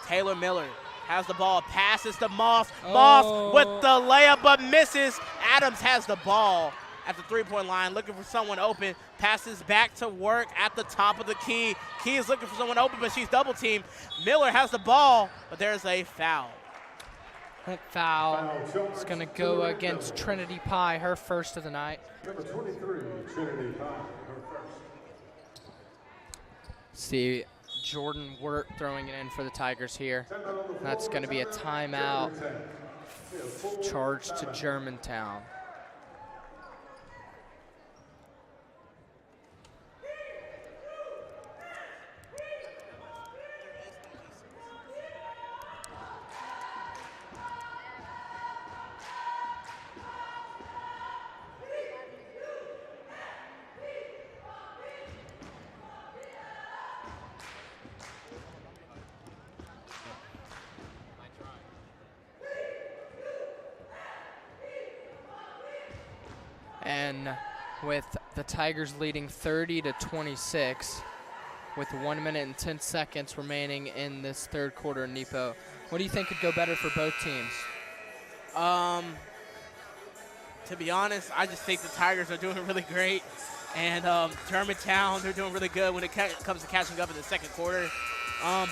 Taylor Miller has the ball. Passes to Moss. Moss with the layup, but misses. Adams has the ball at the 3-point line, looking for someone open. Passes back to Work at the top of the key. Key is looking for someone open, but she's double teamed. Miller has the ball, but there's a foul. That foul is going to go against Trinity Pye, her first of the night. Number 23, Trinity Pye, her first. See Jordan Wirt throwing it in for the Tigers here. That's going to be a timeout charged to Germantown. And with the Tigers leading 30-26 with 1 minute and 10 seconds remaining in this third quarter, Nepo, what do you think could go better for both teams? To be honest, I just think the Tigers are doing really great. And Germantown, they're doing really good when it comes to catching up in the second quarter.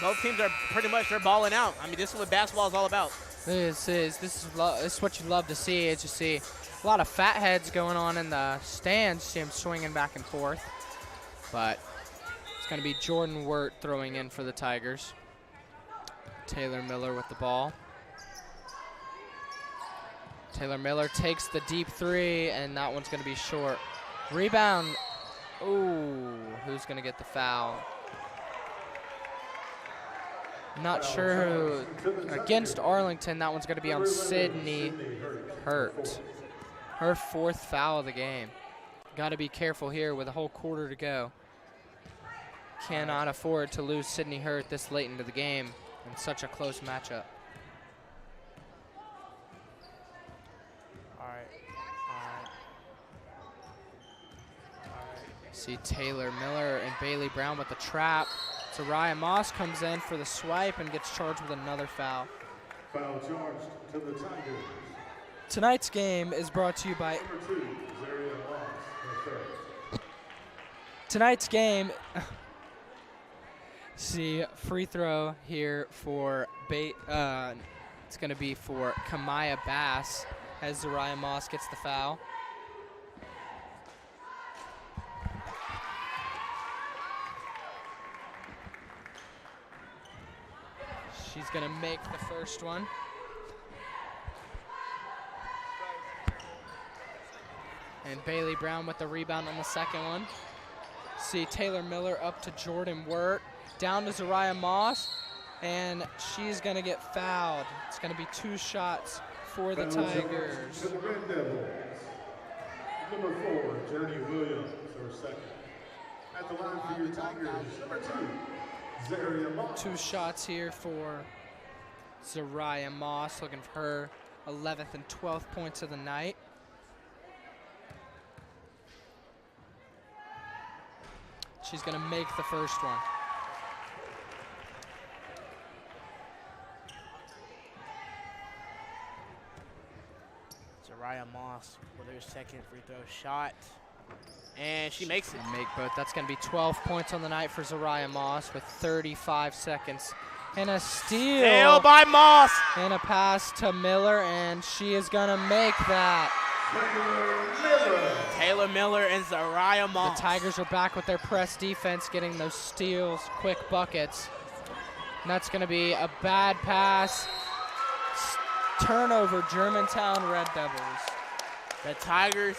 Both teams are pretty much, they're balling out. I mean, this is what basketball is all about. This is what you love to see. Is you see a lot of fat heads going on in the stands. See them swinging back and forth. But it's going to be Jordan Wirt throwing in for the Tigers. Taylor Miller with the ball. Taylor Miller takes the deep three, and that one's going to be short. Rebound. Ooh, who's going to get the foul? Not sure who. Against Arlington, that one's going to be on Sydney Hurt. Her 4th foul of the game. Got to be careful here with a whole quarter to go. Cannot afford to lose Sydney Hurt this late into the game in such a close matchup. All right. See Taylor Miller and Bailey Brown with the trap. Zariah Moss comes in for the swipe and gets charged with another foul. Foul charged to the Tigers. Tonight's game is brought to you by... Tonight's game... See, free throw here for... it's going to be for Kamaya Bass as Zariah Moss gets the foul. She's going to make the first one. And Bailey Brown with the rebound on the second one. See Taylor Miller up to Jordan Wirt. Down to Zariah Moss. And she's going to get fouled. It's going to be 2 shots for the Tigers. To the Red Devils. Number 4, Journey Williams, her second. At the line for your Tigers, number 2. 2 shots here for Zariah Moss, looking for her 11th and 12th points of the night. She's going to make the first one. Zariah Moss with her second free throw shot. And she makes it. Make both. That's going to be 12 points on the night for Zariah Moss with 35 seconds. And a steal by Moss. And a pass to Miller, and she is going to make that. Taylor Miller and Zariah Moss. The Tigers are back with their press defense, getting those steals, quick buckets. And that's going to be a bad pass. Turnover, Germantown Red Devils. The Tigers,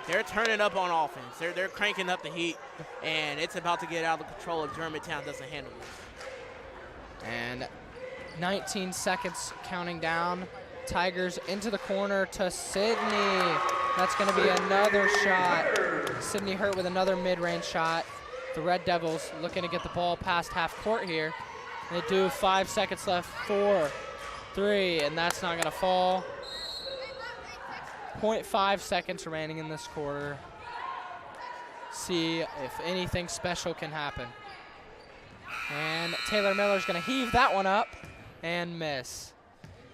they're turning up on offense. They're cranking up the heat, and it's about to get out of control if Germantown doesn't handle this. And 19 seconds counting down. Tigers into the corner to Sydney. That's going to be another shot. Sydney Hurt with another mid-range shot. The Red Devils looking to get the ball past half court here. They do. 5 seconds left. 4, 3, and that's not going to fall. 0.5 seconds remaining in this quarter. See if anything special can happen. And Taylor Miller's going to heave that one up and miss.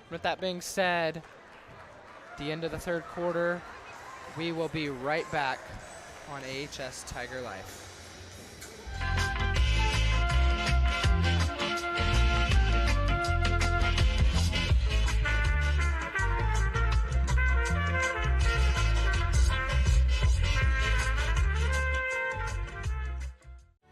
With that being said, the end of the third quarter, we will be right back on AHS Tiger Life.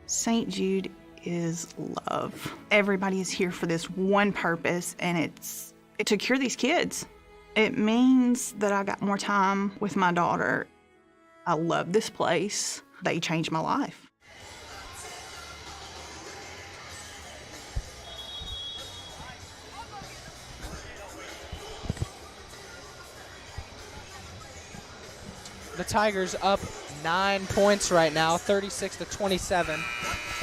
St. Jude is love. Everybody is here for this one purpose, and it's to cure these kids. It means that I got more time with my daughter. I love this place. They changed my life. The Tigers up 9 points right now, 36-27,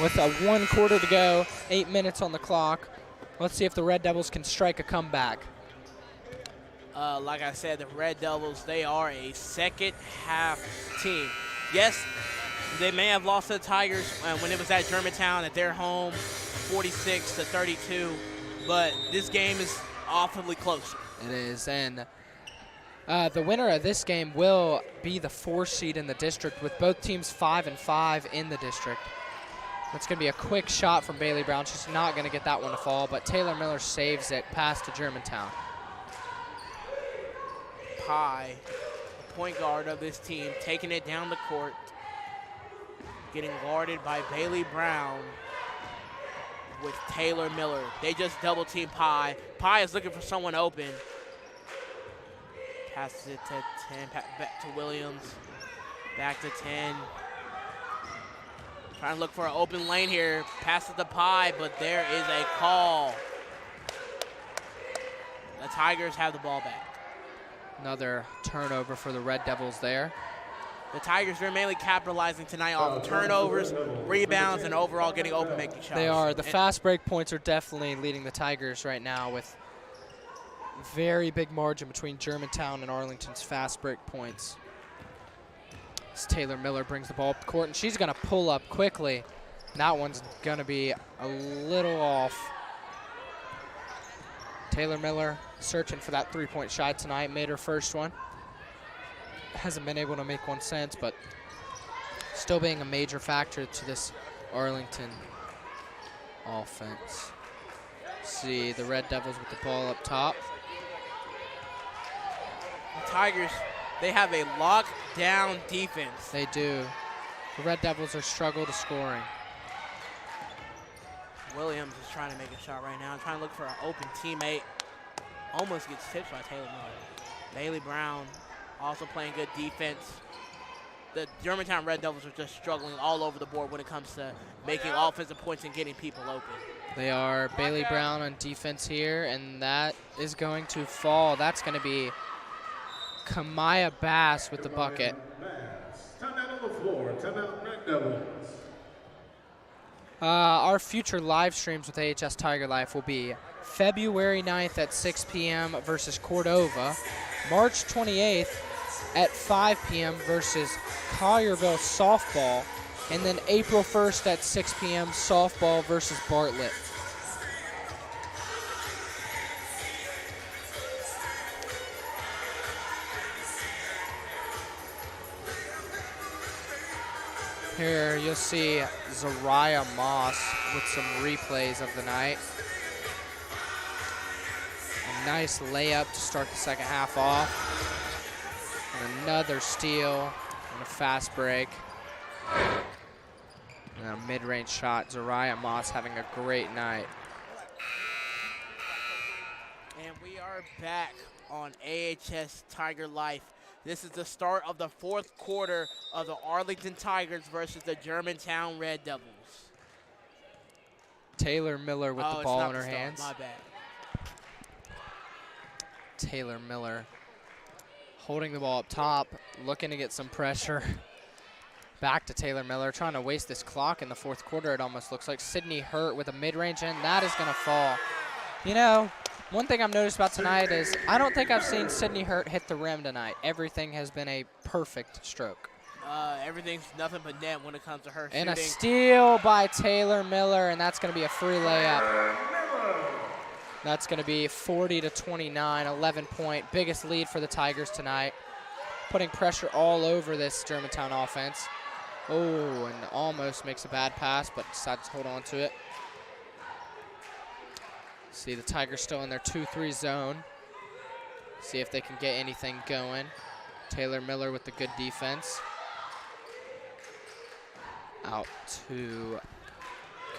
with a 1 quarter to go, 8 minutes on the clock. Let's see if the Red Devils can strike a comeback. Like I said, the Red Devils, they are a second half team. Yes, they may have lost to the Tigers when it was at Germantown at their home, 46-32, but this game is awfully close. It is, and The winner of this game will be the 4 seed in the district, with both teams 5-5 in the district. That's going to be a quick shot from Bailey Brown. She's not going to get that one to fall, but Taylor Miller saves it past to Germantown. Pye, the point guard of this team, taking it down the court, getting guarded by Bailey Brown with Taylor Miller. They just double team Pye. Pye is looking for someone open. Passes it to 10, back to Williams, back to 10. Trying to look for an open lane here. Passes to Pye, but there is a call. The Tigers have the ball back. Another turnover for the Red Devils there. The Tigers are mainly capitalizing tonight off turnovers, rebounds, and overall getting open, making shots. They are. The fast break points are definitely leading the Tigers right now, with very big margin between Germantown and Arlington's fast break points. As Taylor Miller brings the ball up the court, and she's going to pull up quickly. And that one's going to be a little off. Taylor Miller searching for that three-point shot tonight, made her first one. Hasn't been able to make one since, but still being a major factor to this Arlington offense. See the Red Devils with the ball up top. The Tigers, they have a lockdown defense. They do. The Red Devils are struggle to scoring. Williams is trying to make a shot right now, trying to look for an open teammate. Almost gets tipped by Taylor Miller. Bailey Brown also playing good defense. The Germantown Red Devils are just struggling all over the board when it comes to making offensive points and getting people open. They are. Bailey Brown on defense here, and that is going to fall. That's going to be Kamaya Bass with the bucket. Timeout on the floor. Timeout Red Devils. Our future live streams with AHS Tiger Life will be February 9th at 6 p.m. versus Cordova, March 28th at 5 p.m. versus Collierville softball, and then April 1st at 6 p.m. softball versus Bartlett. Here you'll see Zariah Moss with some replays of the night. A nice layup to start the second half off. And another steal and a fast break. And a mid-range shot. Zariah Moss having a great night. And we are back on AHS Tiger Life. This is the start of the fourth quarter of the Arlington Tigers versus the Germantown Red Devils. Taylor Miller with the ball in her hands. My bad. Taylor Miller holding the ball up top, looking to get some pressure. Back to Taylor Miller, trying to waste this clock in the fourth quarter, it almost looks like. Sydney Hurt with a mid-range, and that is going to fall. You know, one thing I've noticed about tonight is I don't think I've seen Sydney Hurt hit the rim tonight. Everything has been a perfect stroke. Everyth's nothing but net when it comes to her and shooting. A steal by Taylor Miller, and that's going to be a free layup. That's going to be 40-29, 11-point, biggest lead for the Tigers tonight. Putting pressure all over this Germantown offense. Oh, and almost makes a bad pass, but decides to hold on to it. See the Tigers still in their 2-3 zone. See if they can get anything going. Taylor Miller with the good defense. Out to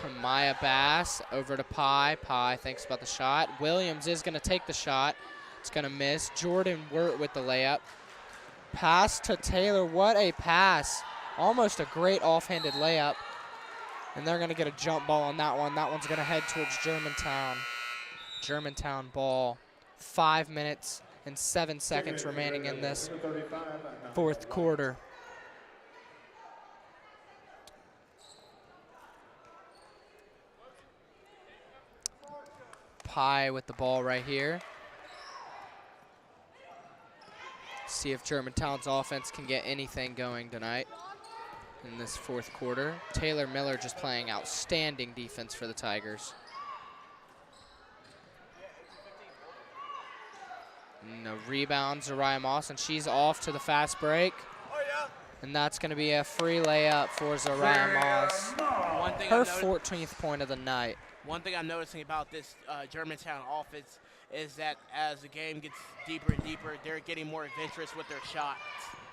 Kamaya Bass, over to Pye. Pye thinks about the shot. Williams is going to take the shot. It's going to miss. Jordan Wirt with the layup. Pass to Taylor. What a pass. Almost a great offhanded layup. And they're going to get a jump ball on that one. That one's going to head towards Germantown. Germantown ball. 5 minutes and 7 seconds remaining in this fourth quarter. Pye with the ball right here. See if Germantown's offense can get anything going tonight in this fourth quarter. Taylor Miller just playing outstanding defense for the Tigers. And a rebound, Zariah Moss, and she's off to the fast break. And that's going to be a free layup for Zariah Moss. Her 14th point of the night. One thing I'm noticing about this Germantown offense is that as the game gets deeper and deeper, they're getting more adventurous with their shots,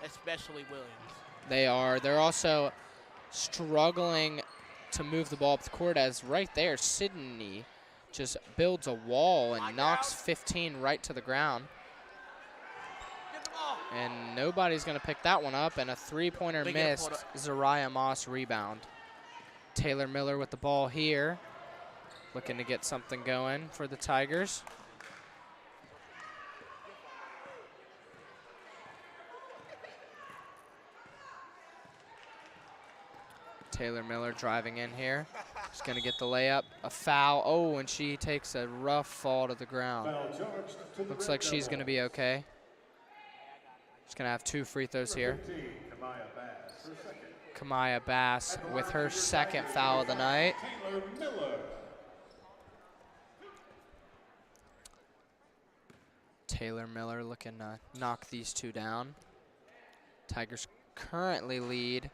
especially Williams. They are. They're also struggling to move the ball up the court, as right there, Sydney just builds a wall and knocks 15 right to the ground. And nobody's going to pick that one up, and a three-pointer missed. Zariah Moss rebound. Taylor Miller with the ball here, looking to get something going for the Tigers. Taylor Miller driving in here. She's going to get the layup. A foul. Oh, and she takes a rough fall to the ground. Looks like she's going to be okay. She's going to have 2 free throws here. Kamaya Bass with her second foul of the night. Taylor Miller looking to knock these two down. Tigers currently lead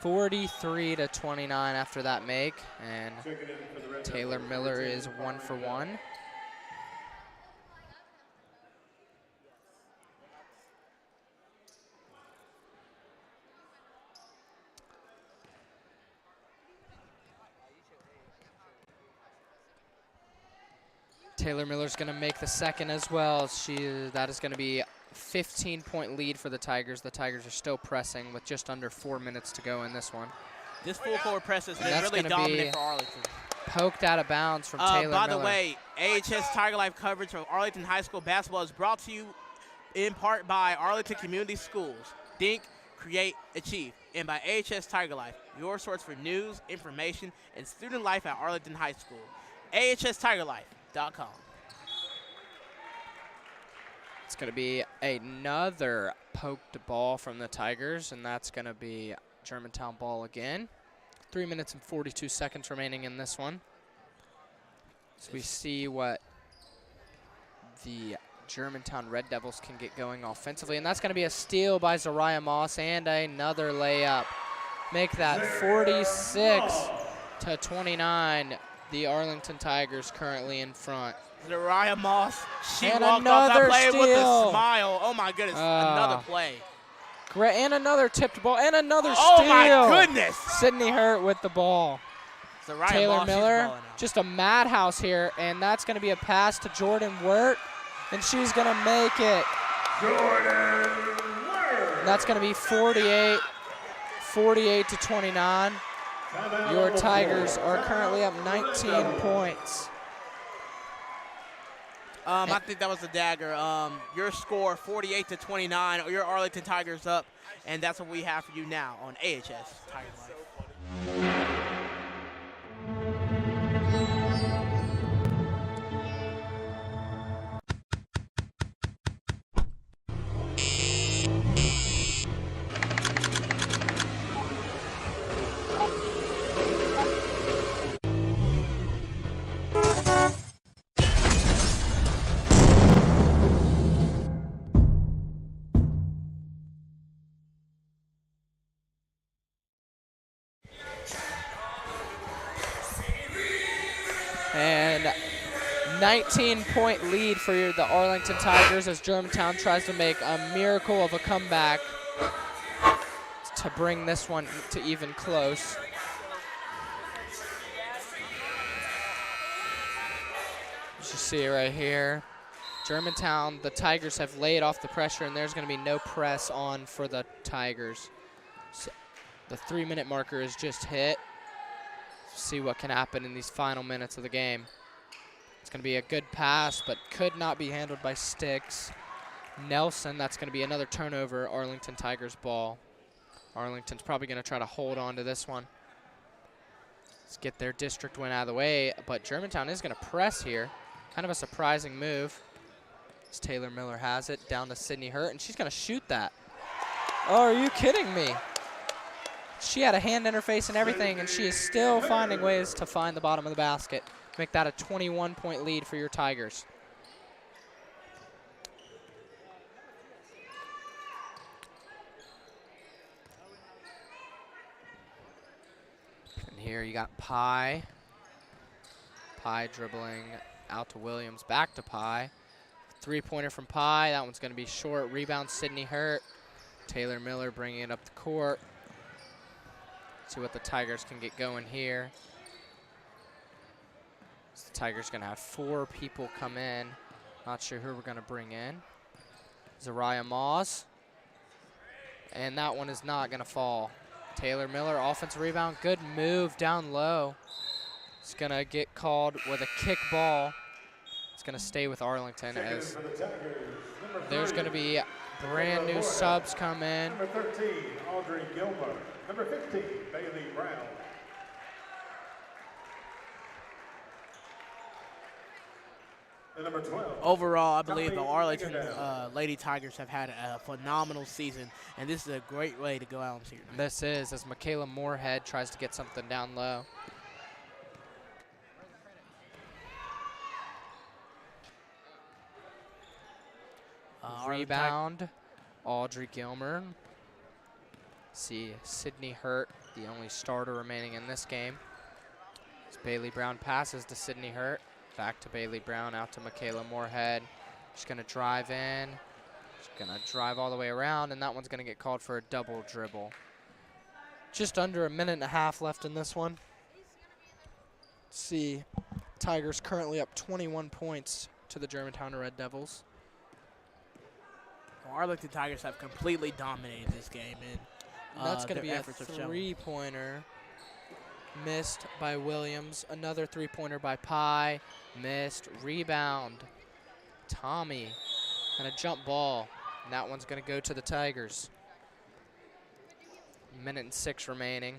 43-29 after that make, and Taylor Miller is 1 for 1. Taylor Miller's going to make the second as well. That is going to be a 15-point lead for the Tigers. The Tigers are still pressing with just under 4 minutes to go in this one. This full court press has been really dominant for Arlington. Poked out of bounds from Taylor Miller. By the way, AHS Tiger Life coverage of Arlington High School basketball is brought to you in part by Arlington Community Schools. Think, create, achieve. And by AHS Tiger Life, your source for news, information, and student life at Arlington High School. AHSTigerLife.com. It's going to be another poked ball from the Tigers, and that's going to be Germantown ball again. 3 minutes and 42 seconds remaining in this one. So we see what the Germantown Red Devils can get going offensively, and that's going to be a steal by Zariah Moss and another layup. Make that 46-29. The Arlington Tigers currently in front. Zariah Moss, she and walked off that play steal. with a smile. Oh my goodness, another play. Great, and another tipped ball, and another steal. Oh my goodness. Sydney Hurt with the ball. Zariah Taylor Moss, Miller, just a madhouse here, and that's going to be a pass to Jordan Wirt, and she's going to make it. Jordan Wirt. That's going to be 48-29. Your Tigers are currently up 19 points. I think that was a dagger. Your score 48-29. Your Arlington Tigers up, and that's what we have for you now on AHS Tiger Life. And 19-point lead for the Arlington Tigers as Germantown tries to make a miracle of a comeback to bring this one to even close. You see it right here. Germantown, the Tigers have laid off the pressure, and there's going to be no press on for the Tigers. So the 3-minute marker is just hit. See what can happen in these final minutes of the game. It's going to be a good pass, but could not be handled by Sticks. Nelson, that's going to be another turnover, Arlington Tigers ball. Arlington's probably going to try to hold on to this one. Let's get their district win out of the way, but Germantown is going to press here. Kind of a surprising move. As Taylor Miller has it down to Sydney Hurt, and she's going to shoot that. Oh, are you kidding me? She had a hand in her face and everything, and she is still finding ways to find the bottom of the basket. Make that a 21-point lead for your Tigers. here. You got Pye. Pye dribbling out to Williams, back to Pye. Three-pointer from Pye. That one's going to be short. Rebound, Sydney Hurt. Taylor Miller bringing it up the court. See what the Tigers can get going here. So the Tigers going to have 4 people come in. Not sure who we're going to bring in. Zariah Moss. And that one is not going to fall. Taylor Miller, offensive rebound. Good move down low. It's going to get called with a kick ball. It's going to stay with Arlington as there's going to be brand new subs come in. Number 13, Audrey Gilmer. Number 15, Bailey Brown. And number 12. Overall, I believe the Arlington Lady Tigers have had a phenomenal season, and this is a great way to go out and see it. This is, as Michaela Moorhead tries to get something down low. Rebound, Audrey Gilmer. See Sydney Hurt, the only starter remaining in this game. As Bailey Brown passes to Sydney Hurt. Back to Bailey Brown, out to Michaela Moorhead. She's going to drive in. She's going to drive all the way around, and that one's going to get called for a double dribble. Just under a minute and a half left in this one. See, Tigers currently up 21 points to the Germantown Red Devils. Arlington Tigers have completely dominated this game, and that's going to be a three-pointer missed by Williams. Another three-pointer by Pye, missed. Rebound, Tommy, and a jump ball. And that one's going to go to the Tigers. Minute and 6 remaining.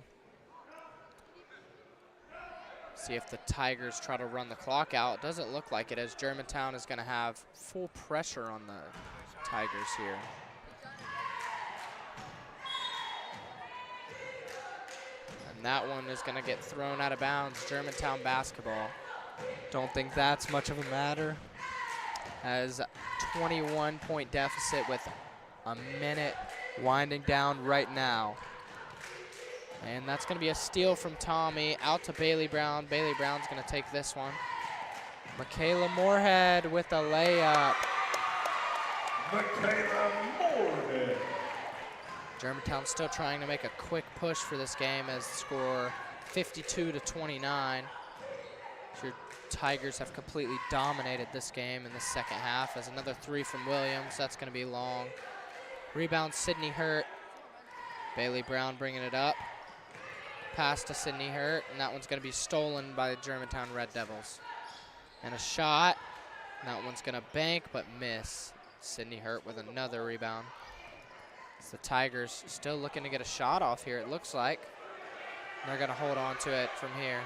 See if the Tigers try to run the clock out. It doesn't look like it, as Germantown is going to have full pressure on the Tigers here. And that one is going to get thrown out of bounds. Germantown basketball. Don't think that's much of a matter, as 21-point deficit with a minute winding down right now. And that's going to be a steal from Tommy, out to Bailey Brown. Bailey Brown's going to take this one. Michaela Moorhead with a layup. Michaela Moorhead. Germantown still trying to make a quick push for this game, as the score 52-29. Your Tigers have completely dominated this game in the second half, as another three from Williams. That's going to be long. Rebound, Sydney Hurt. Bailey Brown bringing it up. Pass to Sydney Hurt, and that one's going to be stolen by the Germantown Red Devils. And a shot. That one's going to bank, but miss. Sydney Hurt with another rebound. It's the Tigers still looking to get a shot off here, it looks like. They're going to hold on to it from here.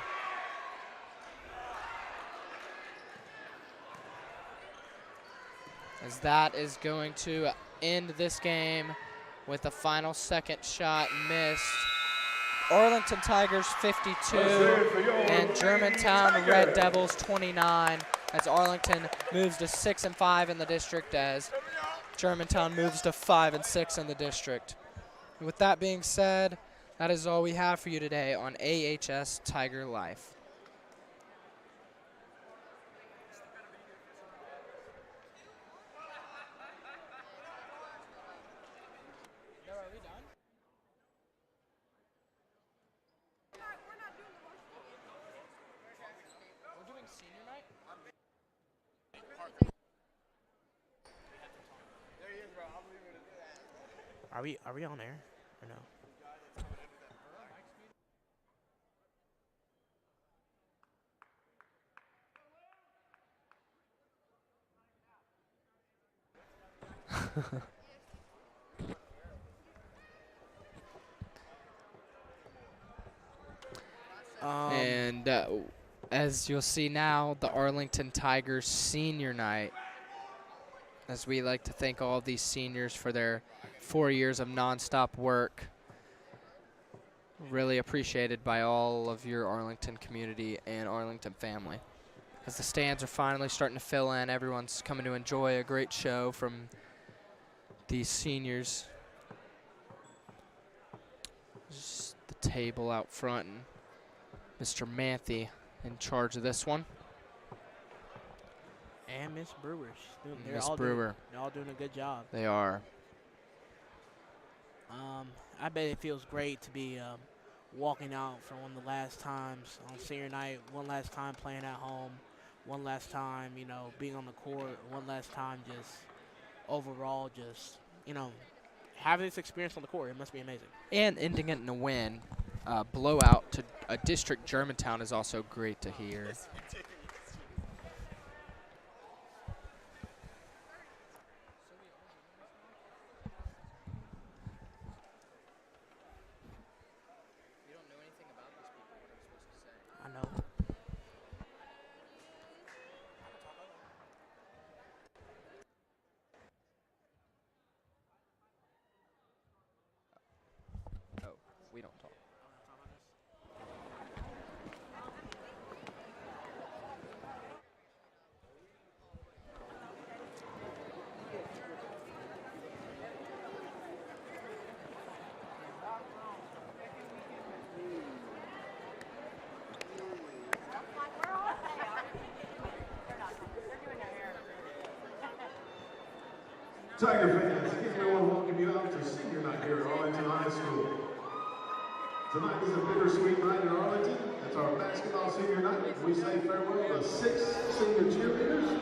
As that is going to end this game with a final second shot missed. Arlington Tigers 52 and Germantown Red Devils 29, as Arlington moves to 6-5 in the district, as Germantown moves to 5-6 in the district. And with that being said, that is all we have for you today on AHS Tiger Life. Are we on air or no? And as you'll see now, the Arlington Tigers senior night, as we like to thank all of these seniors for their 4 years of nonstop work. Really appreciated by all of your Arlington community and Arlington family. As the stands are finally starting to fill in, everyone's coming to enjoy a great show from these seniors. Just the table out front, and Mr. Manthe in charge of this one. And Miss Brewer. Miss Brewer. They're all doing a good job. They are. I bet it feels great to be walking out for one of the last times on senior night, one last time playing at home, one last time, you know, being on the court, one last time just overall just, you know, having this experience on the court. It must be amazing. And ending it in a win. Blowout to a district Germantown is also great to hear. I know. Oh, we don't talk. Tiger fans, again, we want to welcome you out to senior night here at Arlington High School. Tonight is a bittersweet night in Arlington. It's our basketball senior night. We say farewell to 6 senior cheerleaders,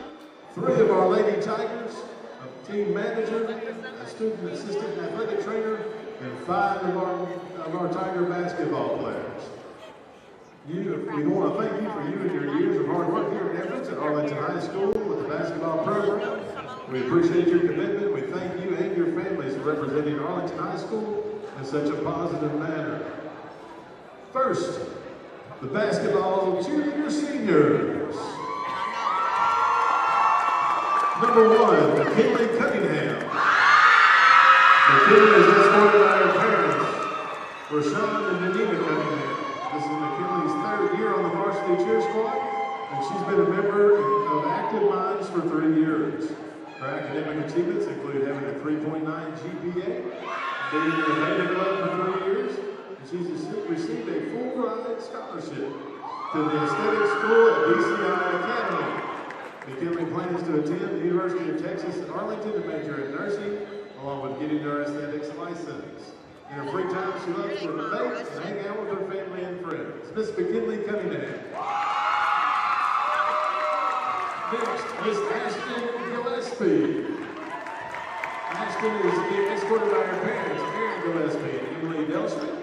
3 of our Lady Tigers, a team manager, a student assistant athletic trainer, and 5 of our Tiger basketball players. We want to thank you for you and your years of hard work here and efforts at Arlington High School with the basketball program. We appreciate your commitment. We thank you and your families for representing Arlington High School in such a positive manner. First, the basketball cheerleader seniors. Number 1, McKinley Cunningham. McKinley is escorted by her parents, Rashawn and Nanita Cunningham. This is McKinley's 3rd year on the varsity cheer squad, and she's been a member of Active Minds for 3 years. Her academic achievements include having a 3.9 GPA, being in the Beta Club for 3 years, and she's received a full ride scholarship to the Aesthetic School at DCI Academy. McKinley plans to attend the University of Texas at Arlington to major in nursing, along with getting her aesthetics license. In her free time, she loves to bake and hang out with her family and friends. Miss McKinley Cunningham. Next, Miss Ashton Gillespie. Ashton is being escorted by her parents, Aaron Gillespie and Emily Delshman.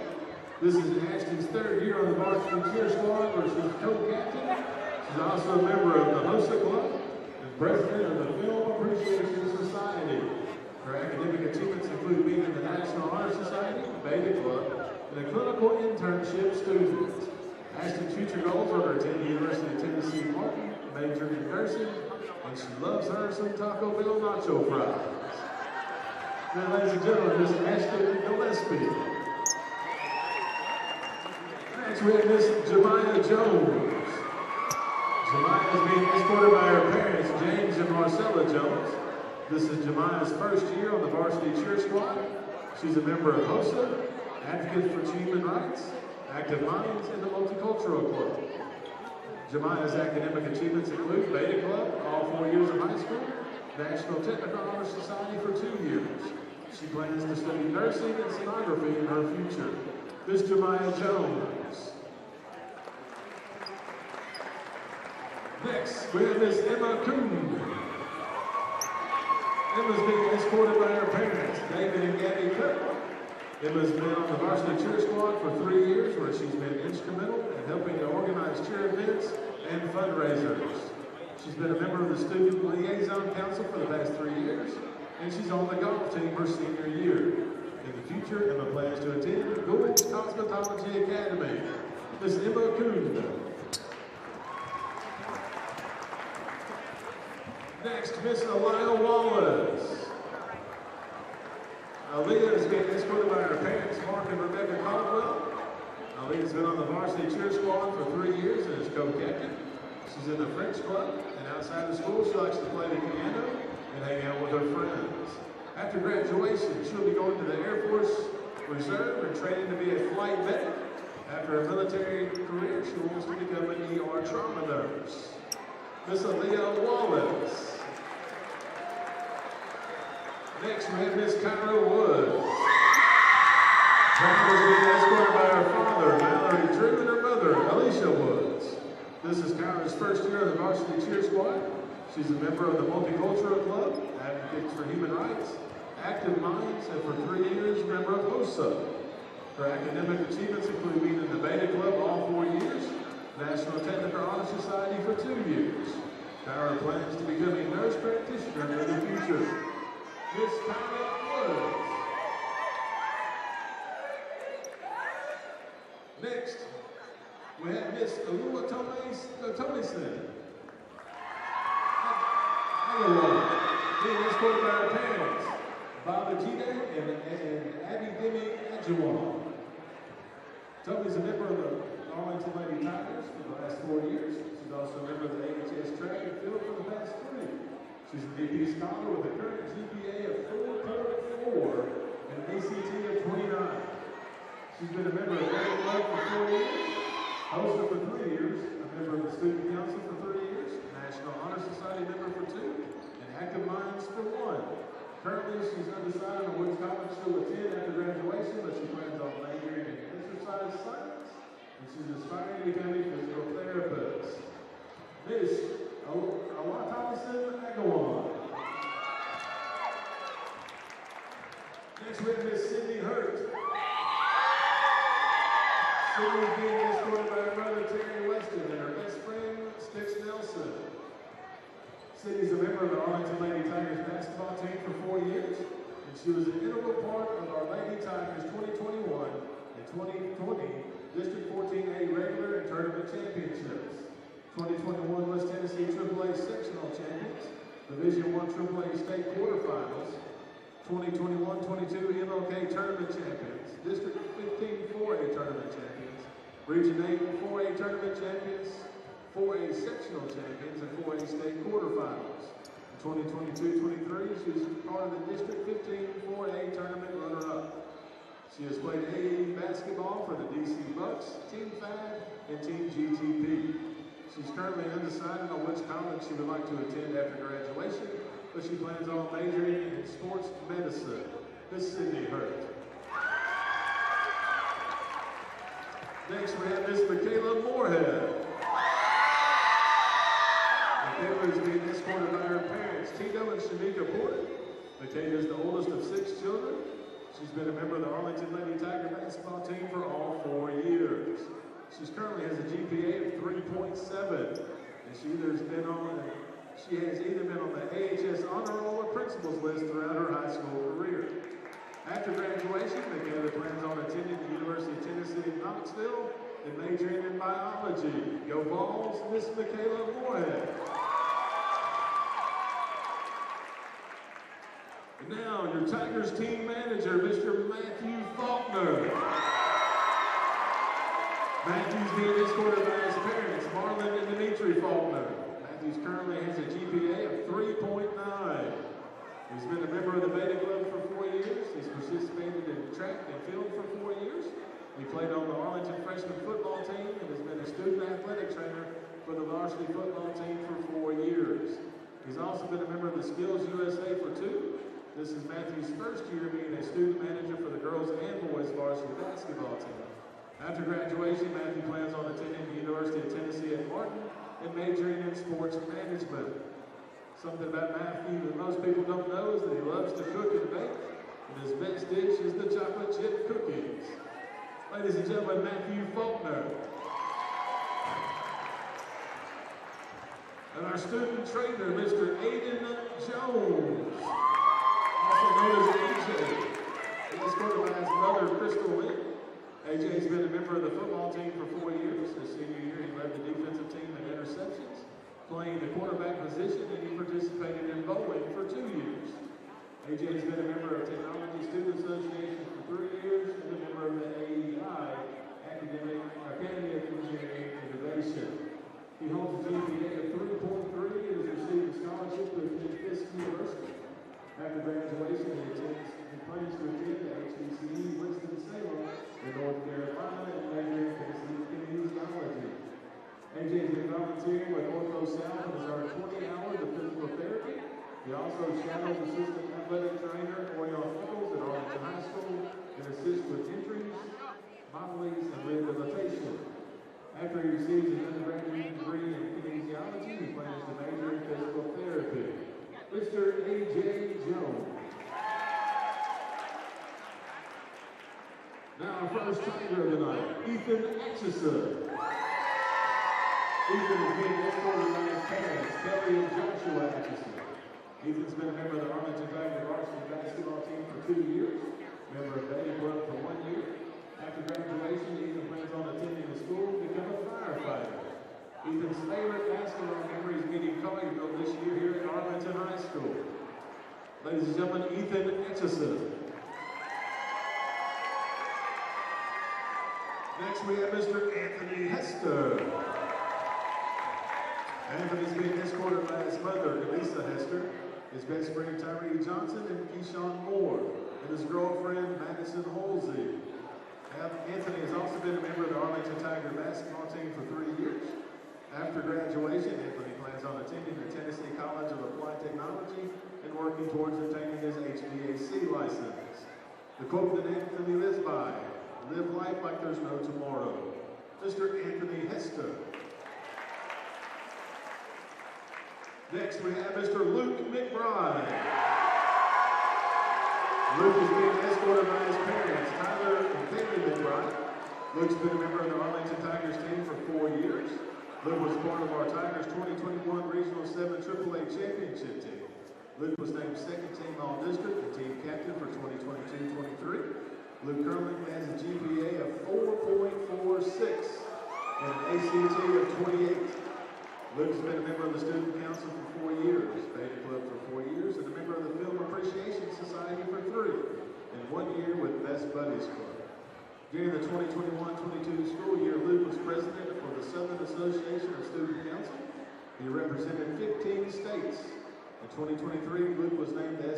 This is Ashton's 3rd year on the varsity cheer squad, where she's co-captain. She's also a member of the HOSA Club and president of the Film Appreciation Society. Her academic achievements include being in the National Honor Society, Beta Club, and a clinical internship student. Ashton's future goals are to attend the University of Tennessee Martin, major in nursing, and she loves her some Taco Bell nacho fries. Now, ladies and gentlemen, Miss Ashton Gillespie. Next, we have Miss Jemiah Jones. Jemiah is being escorted by her parents, James and Marcella Jones. This is Jemiah's 1st year on the varsity cheer squad. She's a member of HOSA, Advocates for Human Rights, Active Minds, and the Multicultural Club. Jemiah's academic achievements include Beta Club, all 4 years of high school, National Technical Honor Society for 2 years. She plans to study nursing and sonography in her future. Miss Jemiah Jones. Next, we have Miss Emma Kuhn. Emma's being escorted by her parents, David and Gabby Cook. Emma's been on the varsity cheer squad for 3 years, where she's been instrumental in helping to organize cheer events and fundraisers. She's been a member of the Student Liaison Council for the past 3 years, and she's on the golf team her senior year. In the future, Emma plans to attend Gould's Cosmetology Academy. Miss Emma Kuhn. Next, Miss Aliyah Wallace. Aliyah is being escorted by her parents, Mark and Rebecca Caldwell. Aliyah's been on the varsity cheer squad for 3 years and is co-captain. She's in the French club, and outside of school, she likes to play the piano and hang out with her friends. After graduation, she'll be going to the Air Force Reserve and training to be a flight medic. After a military career, she wants to become an ER trauma nurse. Miss Aaliyah Wallace. Next, we have Miss Kyra Woods. Kyra is being escorted by her father, Mallory Drew, and her mother, Alicia Woods. This is Kyra's first year of the varsity cheer squad. She's a member of the Multicultural Club, Advocates for Human Rights, Active Minds, and for 3 years, member of HOSA. Her academic achievements include being in the Beta Club all 4 years, National Technical Honor Society for 2 years. Kyra plans to become a nurse practitioner in the future. Miss Kyra Woods. Next, we have Miss Alua Tomison. Being escorted by her parents, Baba Jide and Abby Demi Adjuan. Toby's a member of the Arlington Lady Tigers for the last 4 years. She's also a member of the AHS track and field for the past 3. She's a DP scholar with a current GPA of 4.4 and an ACT of 29. She's been a member of Beta Club for 4 years, HOSA for 3 years, a member of the Student Council for 3 years, National Honor Society member for 2, and Active Minds for 1. Currently, she's undecided on which college she'll attend after graduation, but she plans on majoring in exercise science, and she's aspiring to become a physical therapist. Miss Awatawison Agawan. Next, we have Miss Sydney Hurt. Sydney is being escorted by her mother, Terry Weston, and her best friend, Stix Nelson. Sydney's a member of the Arlington Lady Tigers basketball team for 4 years, and she was an integral part of our Lady Tigers 2021 and 2020 District 14A regular and tournament championships. 2021 West Tennessee AAA sectional champions, Division I AAA state quarterfinals, 2021-22 MLK tournament champions, District 15 4A tournament champions, Region 8 4A tournament champions, 4A sectional champions, and 4A state quarterfinals. In 2022-23, she was part of the District 15 4A tournament runner-up. She has played AAU basketball for the DC Bucks, Team FAD, and Team GTP. She's currently undecided on which college she would like to attend after graduation, but she plans on majoring in sports medicine. Miss Sydney Hurt. Next, we have Miss Michaela Moorhead. Michaela is being escorted by her parents, Tito and Shanika Porter. Michaela is the oldest of 6 children. She's been a member of the Arlington Lady Tiger basketball team for all 4 years. She currently has a GPA of 3.7, and she has either been on the AHS honor roll or principals list throughout her high school career. After graduation, Michaela plans on attending the University of Tennessee in Knoxville and majoring in biology. Go Vols, Miss Michaela Moorhead. And now, your Tigers team manager, Mr. Matthew Faulkner. Matthew's being escorted by his parents, Marlon and Dimitri Faulkner. Matthews currently has a GPA of 3.9. He's been a member of the Beta Club for 4 years. He's participated in track and field for 4 years. He played on the Arlington freshman football team and has been a student athletic trainer for the varsity football team for 4 years. He's also been a member of the Skills USA for 2. This is Matthew's first year being a student manager for the girls and boys varsity basketball team. After graduation, Matthew plans on attending the University of Tennessee at Martin and majoring in sports management. Something about Matthew that most people don't know is that he loves to cook and bake, and his best dish is the chocolate chip cookies. Ladies and gentlemen, Matthew Faulkner. And our student trainer, Mr. Aiden Jones, also known as AJ. He is escorted by his mother, Crystal Lynn. AJ has been a member of the football team for 4 years. His senior year, he led the defensive team in interceptions, playing the quarterback position, and he participated in bowling for 2 years. AJ has been a member of Technology Student Association for 3 years and a member of the AEI, Academy of Engineering Innovation. He holds a GPA of 3.3 and has received a scholarship to attend Fisk University. After graduation, he plans to attend the HBCU Winston-Salem in North Carolina and major in Now our first Tiger of the night, Ethan Atchison. Ethan is being escorted by his parents, Kelly and Joshua Atchison. Ethan's been a member of the Arlington Tigers varsity basketball team for 2 years, member of Betty Club for 1 year. After graduation, Ethan plans on attending the school to become a firefighter. Ethan's favorite basketball memory is meeting Collierville this year here at Arlington High School. Ladies and gentlemen, Ethan Atchison. Next we have Mr. Anthony Hester. Anthony's being escorted by his mother, Elisa Hester, his best friend Tyree Johnson and Keyshawn Moore, and his girlfriend Madison Holsey. Anthony has also been a member of the Arlington Tigers basketball team for 3 years. After graduation, Anthony plans on attending the Tennessee College of Applied Technology and working towards obtaining his HVAC license. The quote that Anthony lives by, live life like there's no tomorrow. Mr. Anthony Hester. Next we have Mr. Luke McBride. Luke is being escorted by his parents, Tyler and Kaylee McBride. Luke's been a member of the Arlington Tigers team for 4 years. Luke was part of our Tigers 2021 Regional 7 AAA Championship team. Luke was named second team All-District and team captain for 2022-23. Luke currently has a GPA of 4.46 and an ACT of 28. Luke's been a member of the Student Council for 4 years, Beta Club for 4 years, and a member of the Film Appreciation Society for 3, and 1 year with Best Buddies Club. During the 2021-22 school year, Luke was president for the Southern Association of Student Council. He represented 15 states. In 2023, Luke was named the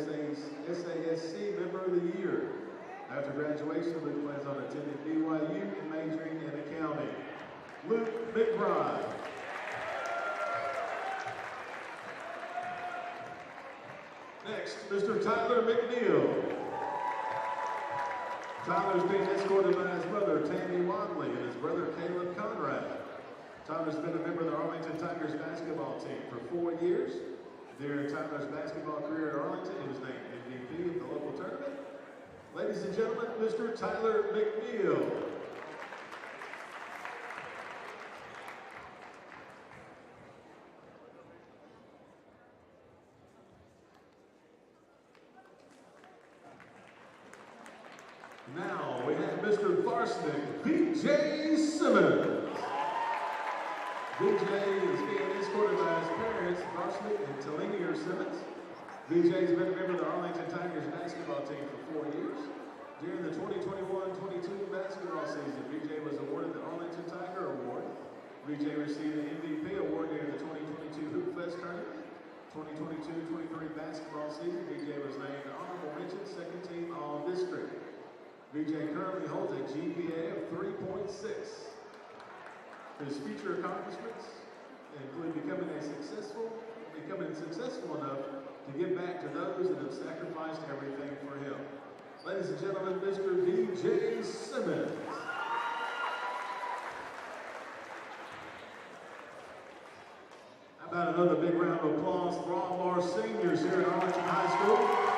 SASC Member of the Year. After graduation, Luke plans on attending BYU and majoring in accounting. Luke McBride. Next, Mr. Tyler McNeil. Tyler's being escorted by his mother, Tammy Wadley, and his brother, Caleb Conrad. Tyler's been a member of the Arlington Tigers basketball team for 4 years. During Tyler's basketball career at Arlington, he was named MVP of the local tournament. Ladies and gentlemen, Mr. Tyler McNeil. Now we have Mr. Varsnick, BJ Simmons. BJ is being escorted by his parents, Varsnick and Talenia Simmons. BJ's been a member of the Arlington Tigers basketball team for 4 years. During the 2021-22 basketball season, BJ was awarded the Arlington Tiger Award. BJ received the MVP award during the 2022 Hoop Fest tournament. 2022-23 basketball season, BJ was named Honorable Mention Second Team All-District. BJ currently holds a GPA of 3.6. His future accomplishments include becoming successful enough to give back to those that have sacrificed everything for him. Ladies and gentlemen, Mr. BJ Simmons. How about another big round of applause for all of our seniors here at Arlington High School?